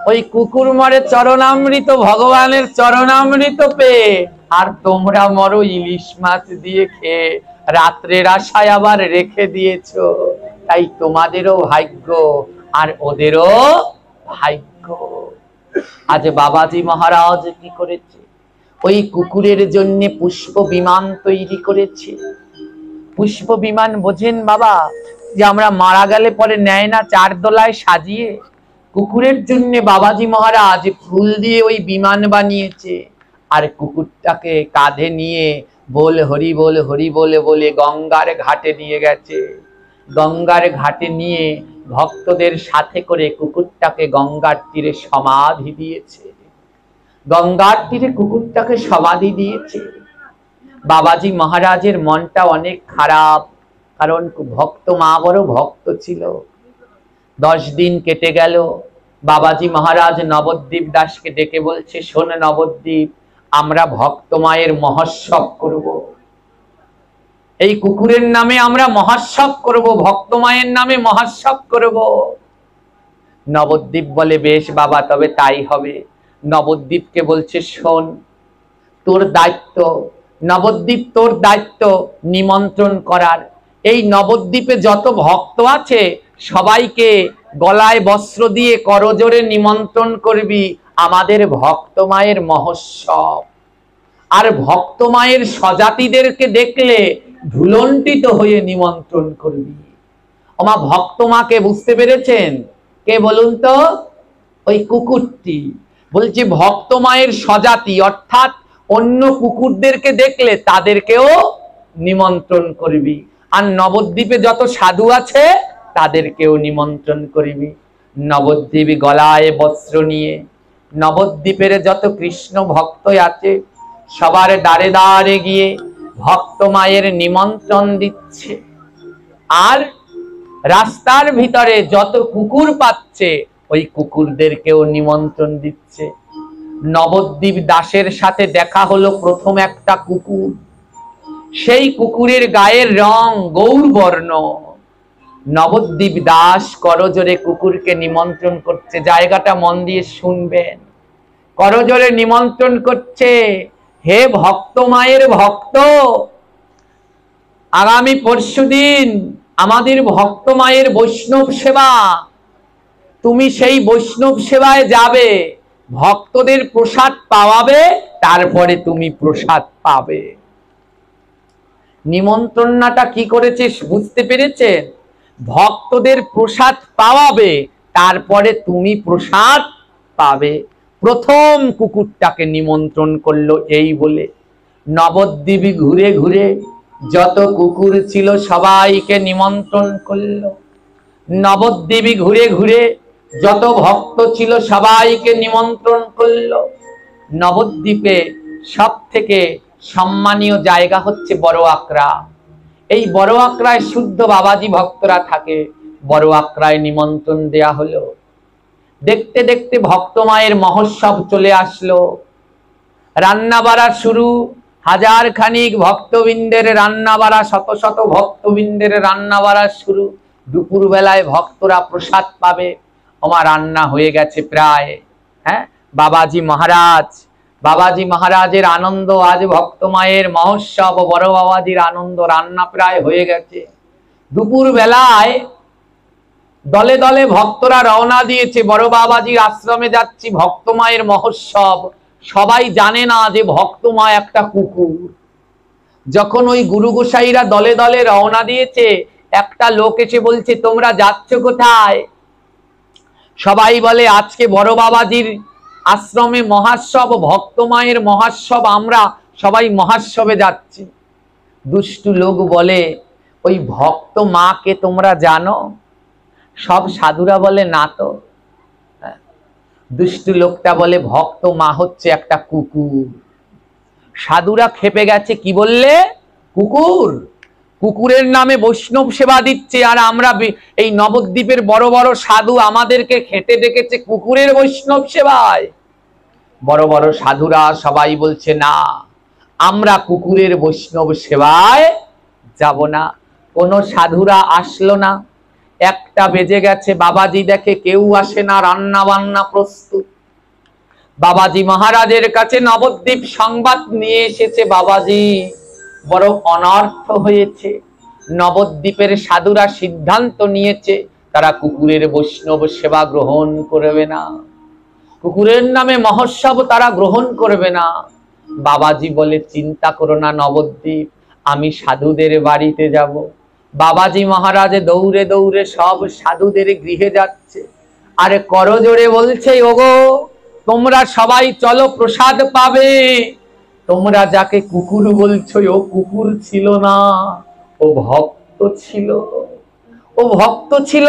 ওই কুকুর মরে চরণামৃত, ভগবানের চরণামৃত পেয়ে, আর তোমরা মরো ইলিশ মাছ দিয়ে খেয়ে, রাত্রের আশায় আবার রেখে দিয়েছো। তাই তোমাদেরও ভাগ্য আর ওদেরও ভাগ্য। আজ বাবাজি মহারাজ কি করেছে, ওই কুকুরের জন্য পুষ্প বিমান তৈরি করেছে। পুষ্প বিমান বোঝেন বাবা, যে আমরা মারা গেলে পরে নেয় না চার দোলায় সাজিয়ে, কুকুরের জন্য বাবাজি মহারাজ ফুল দিয়ে ওই বিমান বানিয়েছে। আর কুকুরটাকে কাঁধে নিয়ে বল হরি বল হরি বলে বলে গঙ্গার ঘাটে নিয়ে গেছে। গঙ্গার ঘাটে নিয়ে ভক্তদের সাথে করে কুকুরটাকে গঙ্গার তীরে সমাধি দিয়েছে। গঙ্গার তীরে কুকুরটাকে সমাধি দিয়েছে। বাবাজি মহারাজের মনটা অনেক খারাপ, কারণ ভক্ত মা বড় ভক্ত ছিল। 10 দিন কেটে গেল। বাবাজি মহারাজ নবদ্বীপ দাসকে ডেকে বলছে, শোন নবদ্বীপ, আমরা ভক্ত মায়ের মহোৎসব করব। এই কুকুরের নামে আমরা মহোৎসব করব, ভক্ত মায়ের নামে মহোৎসব করব। নবদ্বীপ বলে, বেশ বাবা, তবে তাই হবে। নবদ্বীপকে বলছে, শোন, তোর দায়িত্ব, নবদ্বীপ তোর দায়িত্ব নিমন্ত্রণ করার। এই নবদ্বীপে যত ভক্ত আছে সবাইকে গলায় বস্ত্র দিয়ে করজোড়ে নিমন্ত্রণ করবি আমাদের ভক্ত মায়ের মহোৎসব। আর ভক্ত মায়ের স্বজাতিদেরকে দেখলে ধুলন্টিত হয়ে নিমন্ত্রণ করবি। ওমা ভক্ত মাকে বুঝতে পেরেছেন? কে বলুন তো? ওই কুকুরটি। বলছে ভক্ত মায়ের স্বজাতি, অর্থাৎ অন্য কুকুরদেরকে দেখলে তাদেরকেও নিমন্ত্রণ করবি। আর নবদ্বীপে যত সাধু আছে তাদেরকেও নিমন্ত্রণ করবি। নবদ্বীপ গলায় বস্ত্র নিয়ে নবদ্বীপের যত কৃষ্ণ ভক্ত আছে সবার দ্বারে দ্বারে গিয়ে ভক্ত মায়ের নিমন্ত্রণ দিচ্ছে। আর রাস্তার ভিতরে যত কুকুর পাচ্ছে ওই কুকুরদেরকেও নিমন্ত্রণ দিচ্ছে। নবদ্বীপ দাসের সাথে দেখা হলো প্রথম একটা কুকুর। সেই কুকুরের গায়ের রং গৌরবর্ণ। নবদ্বীপ দাস করজোরে কুকুরকে নিমন্ত্রণ করছে। জায়গাটা মন দিয়ে শুনবেন। করজোরে নিমন্ত্রণ করছে, হে ভক্ত মায়ের ভক্ত, আগামী পরশুদিন আমাদের ভক্ত মায়ের বৈষ্ণব সেবা, তুমি সেই বৈষ্ণব সেবায় যাবে, ভক্তদের প্রসাদ পাওয়াবে, তারপরে তুমি প্রসাদ পাবে। নিমন্ত্রণটা কি করেছে বুঝতে পেরেছেন? ভক্তদের প্রসাদ পাওয়াবে, তারপরে তুমি প্রসাদ পাবে। প্রথম কুকুরটাকে নিমন্ত্রণ করলো এই বলে। নবদ্বীপ ঘুরে ঘুরে যত কুকুর ছিল সবাইকে নিমন্ত্রণ করলো। নবদ্বীপ ঘুরে ঘুরে যত ভক্ত ছিল সবাইকে নিমন্ত্রণ করলো। নবদ্বীপে সব থেকে সম্মানীয় জায়গা হচ্ছে বড় আকরা। এই বড় আকরায় শুদ্ধ বাবাজি ভক্তরা থাকে। বড় আকরায় নিমন্ত্রণ দেয়া হলো। দেখতে দেখতে ভক্ত মায়ের মহোৎসব চলে আসলো। রান্না বাড়া শুরু। হাজার খানিক ভক্তবৃন্দের রান্না বাড়া, শত শত ভক্তবৃন্দের রান্না বাড়া শুরু। দুপুর বেলায় ভক্তরা প্রসাদ পাবে। আমার রান্না হয়ে গেছে প্রায়। হ্যাঁ, বাবাজি মহারাজের আনন্দ, আজ ভক্ত মায়ের মহোৎসব, বড় বাবাজির আনন্দ, রান্না প্রায় হয়ে গেছে। দুপুর বেলায় দলে দলে ভক্তরা রওনা দিয়েছে। বড় বাবাজির আশ্রমে যাচ্ছি, ভক্ত মায়ের মহোৎসব। সবাই জানে না যে ভক্ত মা একটা কুকুর। যখন ওই গুরু গোসাইরা দলে দলে রওনা দিয়েছে, একটা লোক এসে বলছে, তোমরা যাচ্ছ কোথায়? সবাই বলে, আজকে বড় বাবাজির আশ্রমে মহোৎসব, ভক্ত মায়ের মহোৎসব, আমরা সবাই মহোৎসবে যাচ্ছি। দুষ্টু লোক বলে, ওই ভক্ত মাকে তোমরা জানো? সব সাধুরা বলে, না তো। দুষ্টু লোকটা বলে, ভক্ত মা হচ্ছে একটা কুকুর। সাধুরা খেপে গেছে, কি বললে? কুকুর? কুকুরের নামে বৈষ্ণব সেবা দিচ্ছে, আর আমরা এই নবদ্বীপের বড় বড় সাধু আমাদেরকে খেতে ডেকেছে কুকুরের বৈষ্ণব সেবায়। বড় বড় সাধুরা সবাই বলছে না, আমরা কুকুরের বৈষ্ণব সেবায় যাব না। কোন সাধুরা আসলো না। 1টা বেজে গেছে, বাবাজি দেখে কেউ আসে না, রান্না বান্না প্রস্তুত। বাবাজি মহারাজের কাছে নবদ্বীপ সংবাদ নিয়ে এসেছে, বাবাজি বড় অনর্থ হয়েছে। নবদ্বীপের সাধুরা সিদ্ধান্ত নিয়েছে তারা কুকুরের বৈষ্ণব সেবা গ্রহণ করবে না, কুকুরের নামে মহোৎসব তারা গ্রহণ করবে না। বাবাজি বলে, চিন্তা করো না নবদ্বীপ, আমি সাধুদের বাড়িতে যাব। বাবাজি মহারাজ দৌড়ে দৌড়ে সব সাধুদের গৃহে যাচ্ছে, আরে করজোড়ে বলছে, ওগো তোমরা সবাই চলো, প্রসাদ পাবে। তোমরা যাকে কুকুর বলছো ও কুকুর ছিল না, ও ভক্ত ছিল। ও ভক্ত ছিল,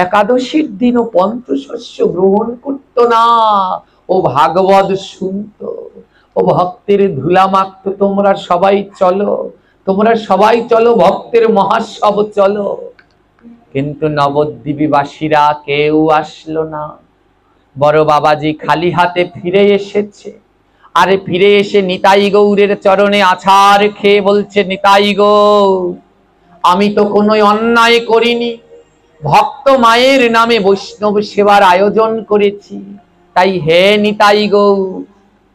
একাদশীর দিনও পঞ্চশস্য গ্রহণ করতো না, ও ভাগবত শুনতো, ও ভক্তের ধুলা মাখতো। তোমরা সবাই চলো, তোমরা সবাই চলো, ভক্তের মহাসব চলো। কিন্তু নবদ্বীপবাসীরা কেউ আসলো না। বড় বাবাজি খালি হাতে ফিরে এসেছে, আরে ফিরে এসে নিতাই গৌরের চরণে আছাড় খেয়ে বলছে, নিতাই গৌর, আমি তো কোনো অন্যায় করিনি, ভক্ত মায়ের নামে বৈষ্ণব সেবার আয়োজন করেছি, তাই হে নিতাই গৌর,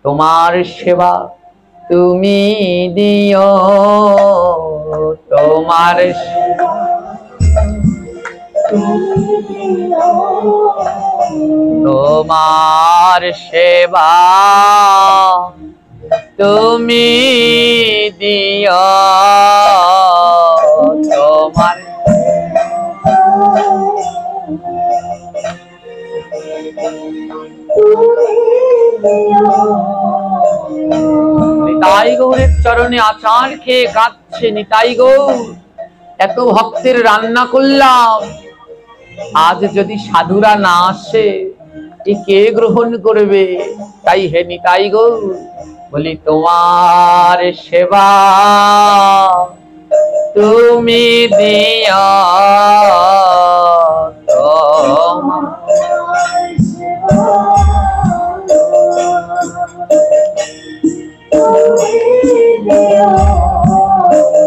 তোমার সেবা তুমি দিও, তোমার তোমার সেবা তুমি দিও, তোমার নিতাই গৌরের চরণে আছাড় খেয়ে কাঁদছে, নিতাই গৌর, এত ভক্তের রান্না করলাম, আজ যদি সাধুরা না আসে কে গ্রহণ করবে? তাই হে নিতাই গৌর বলি, তোমার সেবা তুমি দিও,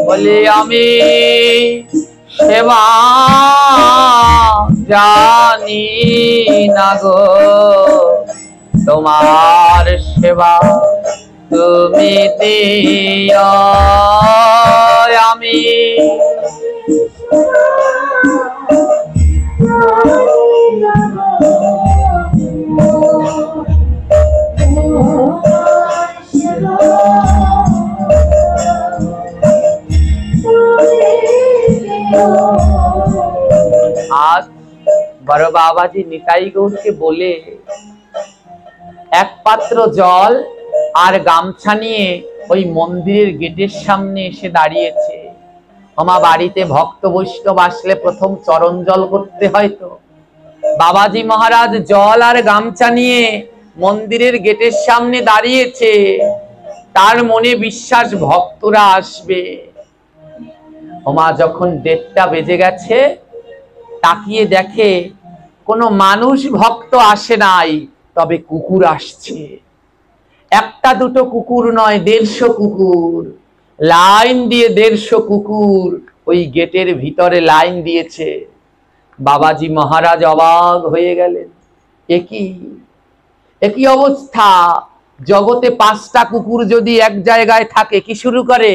বলি আমি সেবা জানি না গো, তোমার সেবা তুমি দিও, আমি আজ বড় বাবাজি নিতাই গৌরকে বলে এক পাত্র জল আর গামছা নিয়ে ওই মন্দিরের গেটের সামনে এসে দাঁড়িয়েছে। আমার বাড়িতে ভক্ত বৈষ্ণব আসলে প্রথম চরণ জল করতে হয়, তো বাবাজি মহারাজ জল আর গামছা নিয়ে মন্দিরের গেটের সামনে দাঁড়িয়েছে, তার মনে বিশ্বাস ভক্তরা আসবে। ওমা যখন 1:30 বেজে গেছে, তাকিয়ে দেখে কোনো মানুষ ভক্ত আসে নাই, তবে কুকুর আসছে। 1টা 2টো কুকুর নয়, 150 কুকুর লাইন দিয়ে, 150 কুকুর ওই গেটের ভিতরে লাইন দিয়েছে। বাবাজি মহারাজ অবাক হয়ে গেলেন, একই অবস্থা। জগতে 5টা কুকুর যদি এক জায়গায় থাকে, কি শুরু করে?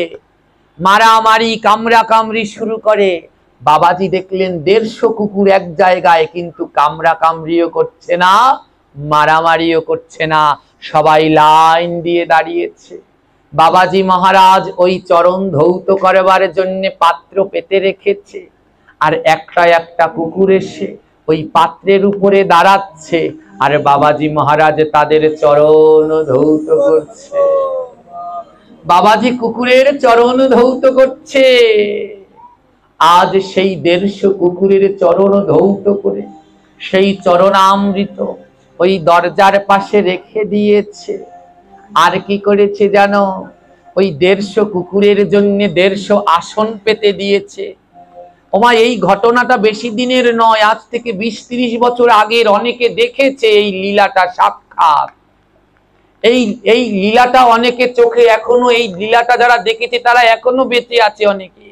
মারামারি কামড়া কামড়ি শুরু করে। বাবাজি দেখলেন 150 কুকুর এক জায়গায়, কিন্তু কামড়া কামড়িও করছে না, মারামারিও করছে না, সবাই লাইন দিয়ে দাঁড়িয়েছে। বাবাজি মহারাজ ওই চরণ ধৌত করবার জন্য পাত্র পেতে রেখেছে, আর একটা একটা কুকুর এসে ওই পাত্রের উপরে দাঁড়াচ্ছে, আর বাবাজি মহারাজ তাদের চরণ ধৌত করছে। বাবাজি কুকুরের চরণ ধৌত করছে। আজ সেই 150 কুকুরের চরণ ধৌত করে সেই চরণামৃত ওই দরজার পাশে রেখে দিয়েছে। আর কি করেছে জানো? ওই 150 কুকুরের জন্য 150 আসন পেতে দিয়েছে। ওমা এই ঘটনাটা বেশি দিনের নয়, আজ থেকে 20-30 বছর আগের। অনেকে দেখেছে এই লীলাটা সাক্ষাৎ। এই লীলাটা অনেকে চোখে এখনো, এই লীলাটা যারা দেখেছে তারা এখনো বেঁচে আছে অনেকে।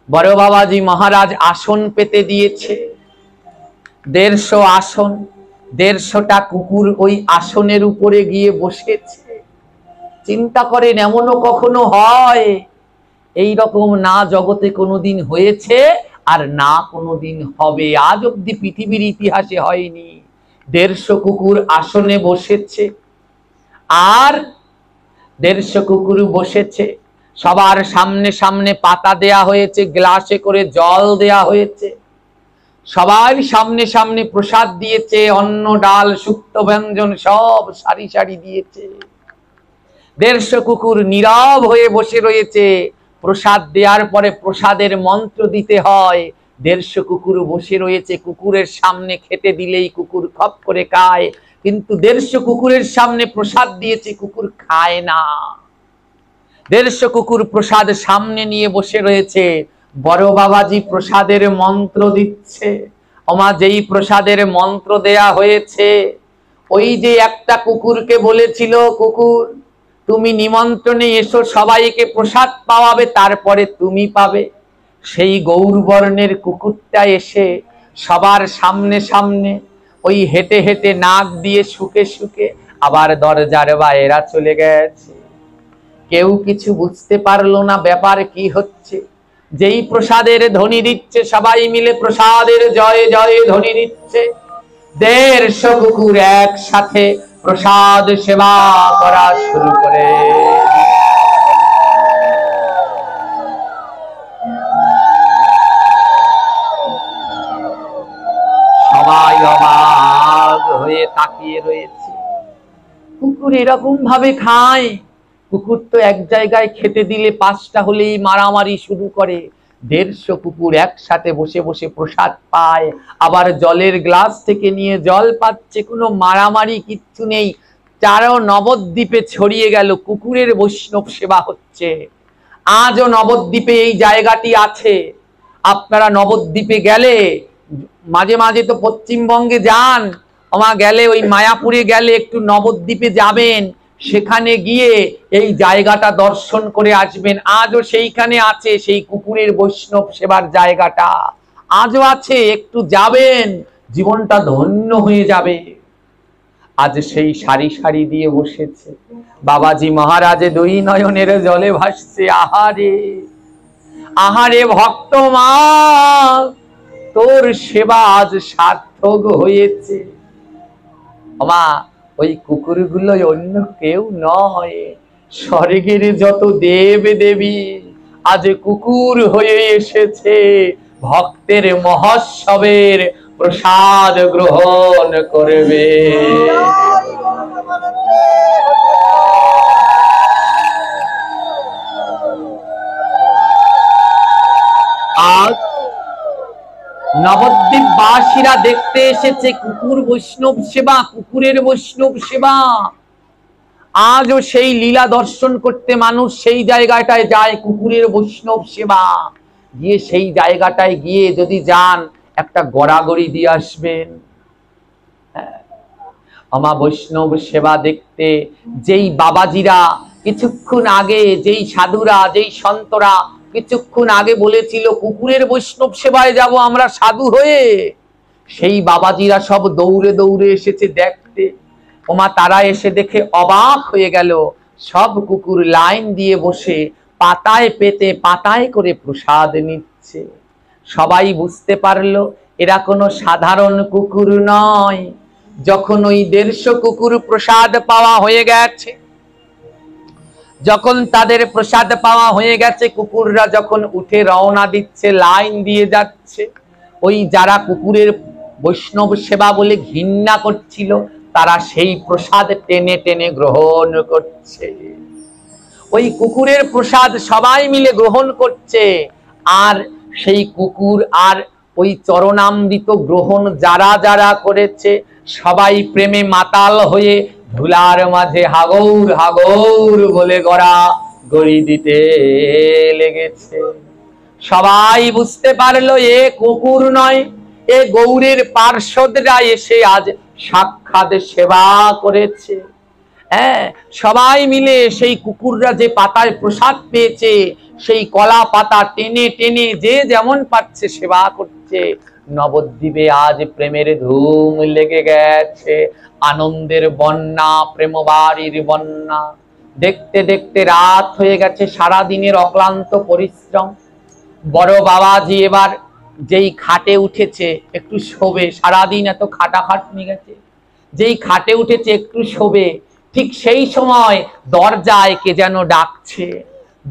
বড় বাবাজি মহারাজ আসন পেতে দিয়েছে, 150 আসন। 150টা কুকুর ওই আসনের উপরে গিয়ে বসেছে। চিন্তা করেন, এমনও কখনো হয়? এই রকম না জগতে কোনোদিন হয়েছে আর না কোনোদিন হবে। আজ অব্দি পৃথিবীর ইতিহাসে হয়নি। 150 কুকুর আসনে বসেছে, আর 150 কুকুর বসেছে। সবার সামনে সামনে পাতা দেয়া হয়েছে, গ্লাসে করে জল দেয়া হয়েছে। সবাই সামনে সামনে প্রসাদ দিয়েছে, অন্ন ডাল শুক্তো ব্যঞ্জন সব সারি সারি দিয়েছে। 150 কুকুর নীরব হয়ে বসে রয়েছে। প্রসাদ দেওয়ার পরে প্রসাদের মন্ত্র দিতে হয়। 150 কুকুর বসে রয়েছে। কুকুরের সামনে খেতে দিলেই কুকুর খপ করে খায়, কিন্তু 150 কুকুরের সামনে প্রসাদ দিয়েছে, কুকুর খায় না। 150 কুকুর প্রসাদ সামনে নিয়ে বসে রয়েছে। বড় বাবাজি প্রসাদের মন্ত্র দিচ্ছে। ওমা যেই প্রসাদের মন্ত্র দেয়া হয়েছে, ওই যে একটা কুকুরকে বলেছিল, কুকুর তুমি নিমন্ত্রণে এসো, সবাইকে প্রসাদ পাওয়াবে, তারপরে তুমি পাবে। সেই গৌরবর্ণের কুকুরটা এসে সবার সামনে সামনে ওই হেঁটে হেঁটে নাক দিয়ে শুকে শুকে আবার দরজার বাইরে চলে গেছে। কেউ কিছু বুঝতে পারলো না ব্যাপার কি হচ্ছে। যেই প্রসাদের ধ্বনি দিচ্ছে, সবাই মিলে প্রসাদের জয় জয় ধ্বনি দিচ্ছে। 150 কুকুর একসাথে প্রসাদ সেবা করা শুরু করে। সবাই অবাক হয়ে তাকিয়ে রয়েছে। কুকুর এরকম ভাবে খায়? কুকুর তো এক জায়গায় খেতে দিলে 5টা হলেই মারামারি শুরু করে। 150 কুকুর একসাথে বসে বসে প্রসাদ পায়, আবার জলের গ্লাস থেকে নিয়ে জল পাচ্ছে। কোনো মারামারি কিচ্ছু নেই। চারো নবদ্বীপে ছড়িয়ে গেল কুকুরের বৈষ্ণব সেবা হচ্ছে। আজও নবদ্বীপে এই জায়গাটি আছে। আপনারা নবদ্বীপে গেলে, মাঝে মাঝে তো পশ্চিমবঙ্গে যান, গেলে ওই মায়াপুরে গেলে একটু নবদ্বীপে যাবেন, সেখানে গিয়ে এই জায়গাটা দর্শন করে আসবেন। আজও সেইখানে আছে সেই কুকুরের বৈষ্ণব সেবার জায়গাটা, আজও আছে। একটু যাবেন, জীবনটা ধন্য হয়ে যাবে। আজ সেই সারি সারি দিয়ে বসেছে। বাবাজি মহারাজে 2 নয়নের জলে ভাসছে। আহারে আহারে ভক্ত মা, তোর সেবা আজ সার্থক হয়েছে। মা ওই কুকুরগুলো অন্য কেউ নয়, স্বর্গের যত দেব দেবী আজ কুকুর হয়ে এসেছে ভক্তের মহোৎসবের প্রসাদ গ্রহণ করবে। আজ নবদ্বীপ বাসীরা দেখতে এসেছে কুকুর বৈষ্ণব সেবা, কুকুরের বৈষ্ণব সেবা। আজও সেই লীলা দর্শন করতে মানুষ সেই জায়গাটায় যায়, কুকুরের বৈষ্ণব সেবা। গিয়ে সেই জায়গাটায় গিয়ে যদি যান, একটা গড়াগড়ি দিয়ে আসবেন। আমার বৈষ্ণব সেবা দেখতে যেই বাবাজিরা কিছুক্ষণ আগে, যেই সাধুরা, যেই সন্তরা কিছুক্ষণ আগে বলেছিল কুকুরের বৈষ্ণব সেবায় যাব আমরা সাধু হয়ে, সেই বাবাজিরা সব দৌড়ে দৌড়ে এসেছে দেখতে। ওমা তারা এসে দেখে অবাক হয়ে গেল। সব কুকুর লাইন দিয়ে বসে পাতায় পেতে পাতায় করে প্রসাদ নিচ্ছে। সবাই বুঝতে পারলো এরা কোনো সাধারণ কুকুর নয়। যখন ওই 150 কুকুর প্রসাদ পাওয়া হয়ে গেছে, যখন তাদের প্রসাদ পাওয়া হয়ে গেছে, কুকুররা যখন উঠে রওনা দিচ্ছে, লাইন দিয়ে যাচ্ছে, ওই যারা কুকুরের বৈষ্ণব সেবা বলে ঘৃণা করছিল, তারা সেই প্রসাদ টেনে টেনে গ্রহণ করছে। ওই কুকুরের প্রসাদ সবাই মিলে গ্রহণ করছে। আর সেই কুকুর আর ওই চরণামৃত গ্রহণ যারা যারা করেছে, সবাই প্রেমে মাতাল হয়ে ধুলার মাঝে হাগৌর হাগৌর বলে গড়া গড়ি দিতে লেগেছে। সবাই বুঝতে পারলো এ কুকুর নয়, এ গৌরের পার্ষদরা এসে আজ সাক্ষাৎ সেবা করেছে। হ্যাঁ, সবাই মিলে সেই কুকুররা যে পাতায় প্রসাদ পেয়েছে সেই কলা পাতা টেনে টেনে যে যেমন পারছে সেবা করছে। নবদ্বীপে আজ প্রেমের ধুম লেগে গেছে, আনন্দের বন্যা, প্রেমবাড়ির বন্যা। দেখতে দেখতে রাত হয়ে গেছে, সারা দিনের অক্লান্ত পরিশ্রম। বড় বাবাজি এবার যেই খাটে উঠেছে একটু শোবে, সারাদিন এত খাটাখাটনি গেছে, যেই খাটে উঠেছে একটু শোবে, ঠিক সেই সময় দরজায় কে যেন ডাকছে,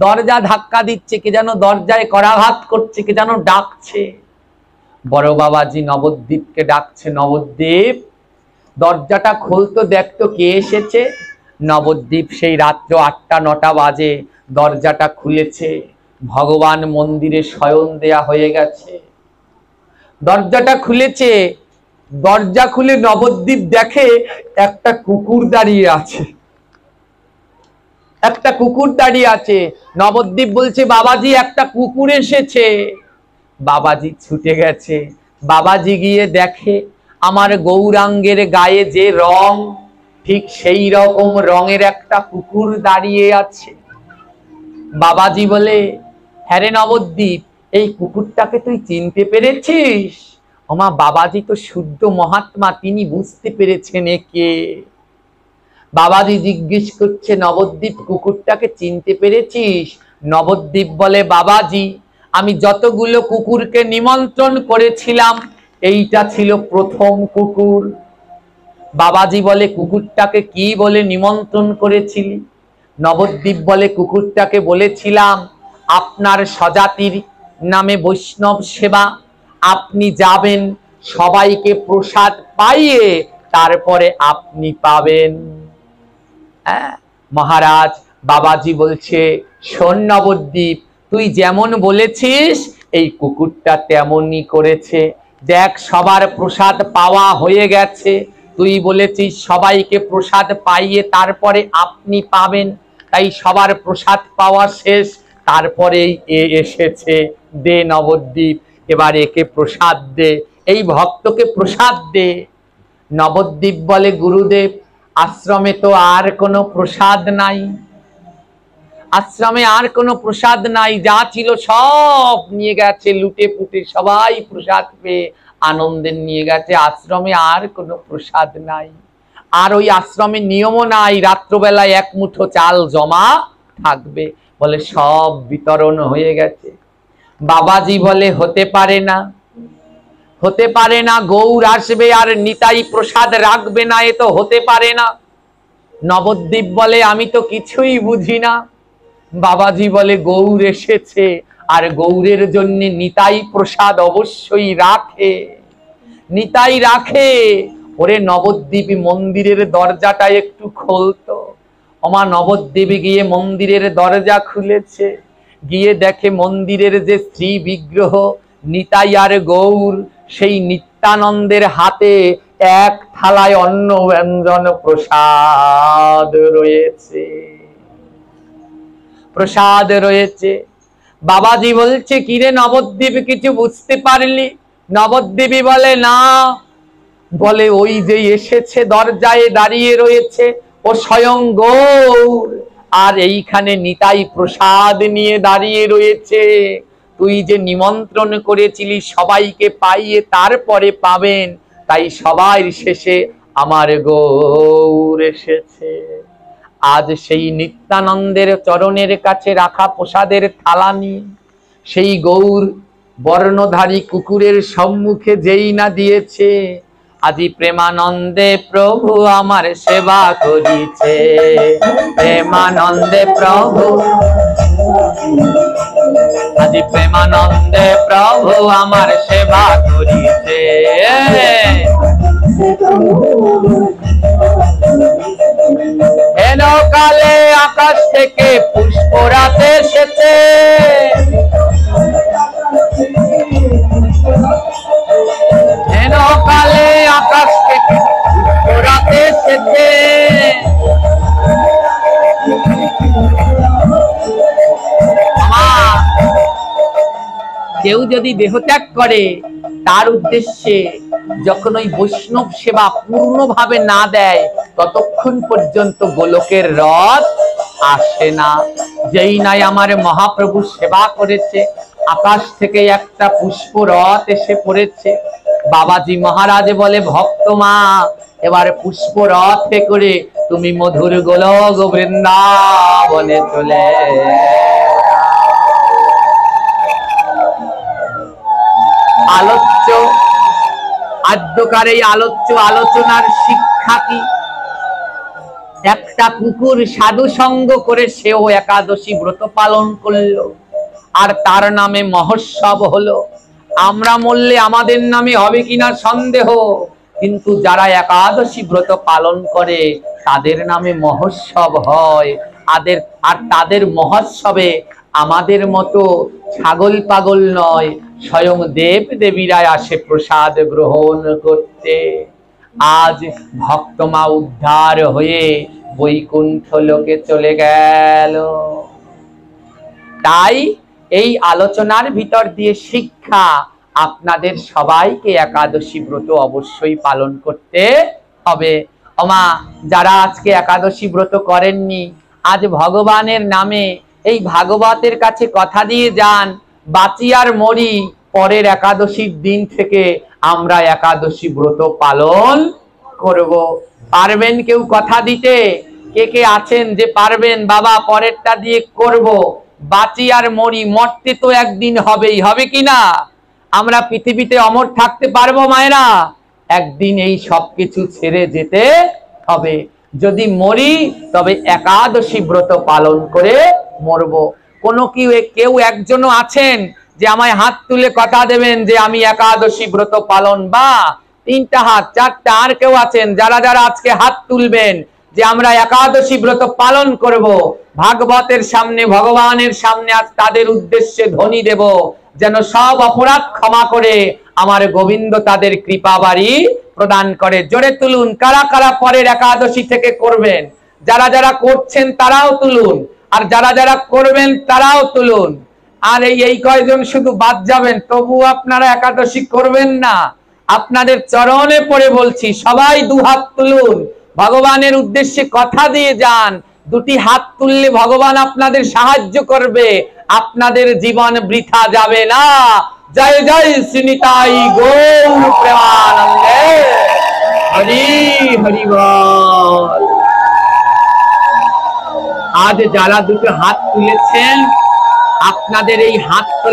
দরজা ধাক্কা দিচ্ছে, কে যেন দরজায় করাঘাত করছে, কে যেন ডাকছে। বড় বাবাজি নবদ্বীপকে ডাকছে, নবদ্বীপ দরজাটা খুলতো, দেখতো কে এসেছে। নবদ্বীপ সেই রাত্র ৮টা-৯টা বাজে দরজাটা খুলেছে। ভগবান মন্দিরে শয়ন দেয়া হয়ে গেছে। দরজাটা খুলেছে, দরজা খুলে নবদ্বীপ দেখে একটা কুকুর দাঁড়িয়ে আছে, একটা কুকুর দাঁড়িয়ে আছে। নবদ্বীপ বলছে, বাবাজি একটা কুকুর এসেছে। বাবাজি ছুটে গেছে, বাবাজি গিয়ে দেখে আমার গৌরাঙ্গের গায়ে যে রং, ঠিক সেই রকম রঙের একটা কুকুর দাঁড়িয়ে আছে। বাবাজি বলে, হ্যাঁ রে নবদ্বীপ, এই কুকুরটাকে তুই চিনতে পেরেছিস? ওমা, বাবাজি তো শুদ্ধ মহাত্মা, তিনি বুঝতে পেরেছেন একে। বাবাজি জিজ্ঞেস করছে, নবদ্বীপ কুকুরটাকে চিনতে পেরেছিস? নবদ্বীপ বলে, বাবাজি আমি যতগুলো কুকুরকে নিমন্ত্রণ করেছিলাম এইটা ছিল প্রথম কুকুর। বাবাজি বলে, কুকুরটাকে কি বলে নিমন্ত্রণ করেছিলি? নবদ্বীপ বলে, কুকুরটাকে বলেছিলাম আপনার স্বজাতির নামে বৈষ্ণব সেবা, আপনি যাবেন সবাইকে প্রসাদ পাইয়ে তারপরে আপনি পাবেন। হ্যাঁ মহারাজ, বাবাজি বলছে, শোন নবদ্বীপ, তুই যেমন বলেছিস এই কুকুরটা তেমনই করেছে। দেখ সবার প্রসাদ পাওয়া হয়ে গেছে, তুই বলেছিস সবাইকে প্রসাদ পাইয়ে তারপরে আপনি পাবেন, তাই সবার প্রসাদ পাওয়া শেষ, তারপরেই এ এসেছে। দে নবদ্বীপ, এবার একে প্রসাদ দে, এই ভক্তকে প্রসাদ দে। নবদ্বীপ বলে, গুরুদেব আশ্রমে তো আর কোনো প্রসাদ নাই, আশ্রমে আর কোনো প্রসাদ নাই, যা ছিল সব নিয়ে গেছে লুটে পুটে, সবাই প্রসাদ পেয়ে আনন্দের নিয়ে গেছে, আশ্রমে আর কোনো প্রসাদ নাই। আর ওই আশ্রমে নিয়মও নাই রাত্রবেলায় এক মুঠো চাল জমা থাকবে, বলে সব বিতরণ হয়ে গেছে। বাবাজি বলে, হতে পারে না, হতে পারে না, গৌর আসবে আর নিতাই প্রসাদ রাখবে না, এ তো হতে পারে না। নবদ্বীপ বলে, আমি তো কিছুই বুঝি না। বাবাজি বলে, গৌর এসেছে আর গৌরের জন্য নিতাই প্রসাদ অবশ্যই রাখে, নিতাই রাখে। ওরে নবদ্বীপ, মন্দিরের দরজাটা একটু খুলতো। ওমা, নবদ্বীপ গিয়ে মন্দিরের দরজা খুলেছে, গিয়ে দেখে মন্দিরের যে শ্রী বিগ্রহ নিতাই আর গৌর, সেই নিত্যানন্দের হাতে এক থালায় অন্ন ব্যঞ্জন প্রসাদ রয়েছে, প্রসাদ রয়েছে। বাবাজি বলছে, কিরে নবদ্বীপ কিছু বুঝতে পারলি? নবদ্বীপই বলে, না। বলে, ওই যে এসেছে দরজায় দাঁড়িয়ে রয়েছে ও স্বয়ং গৌর, আর এইখানে নিতাই প্রসাদ নিয়ে দাঁড়িয়ে রয়েছে। তুই যে নিমন্ত্রণ করেছিলি সবাইকে পাইয়ে তারপরে পাবেন, তাই সবার শেষে আমার গৌর এসেছে। আজ সেই নিত্যানন্দের চরণের কাছে রাখা প্রসাদের থালা নিয়ে সেই গৌর বর্ণধারী কুকুরের সম্মুখে যেই না দিয়েছে, আজি প্রেমানন্দে প্রভু আমার সেবা করিছে, প্রেমানন্দে প্রভু, আজি প্রেমানন্দে প্রভু আমার সেবা করিছে। হেন কালে আকাশ থেকে পুষ্পরাতে এসেছে, হেন কালে আকাশ থেকে পুষ্পরাতে এসেছে। কেউ যদি দেহত্যাগ করে তার উদ্দেশ্যে যখন ওই বৈষ্ণব সেবা পূর্ণভাবে না দেয় ততক্ষণ পর্যন্ত গোলকের রথ আসে না। যেই নাই আমার মহাপ্রভু সেবা করেছে, আকাশ থেকে একটা পুষ্প রথ এসে পড়েছে। বাবাজি মহারাজ বলে, ভক্ত মা এবার পুষ্প রথে করে তুমি মধুর গোলক বৃন্দাবনে চলে। আলোচ্য আদ্যকার এই আলোচনার শিক্ষা কি? একটা কুকুর সাধু সঙ্গ করে সেও একাদশী ব্রত পালন করলো, আর তার নামে মহোৎসব হলো। আমরা মরলে আমাদের নামে হবে কিনা সন্দেহ, কিন্তু যারা একাদশী ব্রত পালন করে তাদের নামে মহোৎসব হয়। আর তাদের মহোৎসবে আমাদের মতো ছাগল পাগল নয়, স্বয়ং দেব দেবীরা আসে প্রসাদ গ্রহণ করতে। আজ ভক্তমা উদ্ধার হয়ে বৈকুণ্ঠ লোকে চলে গেল। তাই এই আলোচনার ভিতর দিয়ে শিক্ষা, আপনাদের সবাইকে একাদশী ব্রত অবশ্যই পালন করতে হবে। ওমা, যারা আজকে একাদশী ব্রত করেননি, আজ ভগবানের নামে এই ভাগবতের কাছে কথা দিয়ে যান, বাঁচি আর মরি পরের একাদশীর দিন থেকে আমরা একাদশী ব্রত পালন করব। পারবেন কেউ কথা দিতে? কে কে আছেন যে পারবেন বাবা পরেরটা দিয়ে করব? বাঁচি আর মরি, মরতে তো একদিন হবেই, হবে কিনা? আমরা পৃথিবীতে অমর থাকতে পারবো মায়েরা? একদিন এই সবকিছু ছেড়ে যেতে হবে। যদি মরি তবে একাদশী ব্রত পালন করে মরবো। কেউ একজনও আছেন যে আমায় হাত তুলে কথা দেবেন যে আমি একাদশী ব্রত পালন? বা তিনটা হাত, চারটা, আর কেউ আছেন যারা যারা আজকে হাত তুলবেন যে আমরা একাদশী ব্রত পালন করব? ভাগবতের সামনে, ভগবানের সামনে আজ তাদের উদ্দেশ্যে ধ্বনি দেব যেন সব অপরাধ ক্ষমা করে আমার গোবিন্দ তাদের কৃপা বাড়ি প্রদান করে। জোরে তুলুন, কারা কারা পরের একাদশী থেকে করবেন? যারা যারা করছেন তারাও তুলুন, আর যারা যারা করবেন তারাও তুলুন। আর এই কয়জন শুধু বাদ যাবেন, তবু আপনারা একাদশী করবেন না। আপনাদের চরণে পড়ে বলছি, সবাই দু হাত তুলুন, ভগবানের উদ্দেশ্যে কথা দিয়ে যান। দুটি হাত তুললে ভগবান আপনাদের সাহায্য করবে, আপনাদের জীবন বৃথা যাবে না। জয় জয় শ্রীনিতাই গৌর প্রেমানন্দে, হরি হরি বল। আজ যারা দুটো হাত তুলেছেন, আপনাদের এই হাত তোলা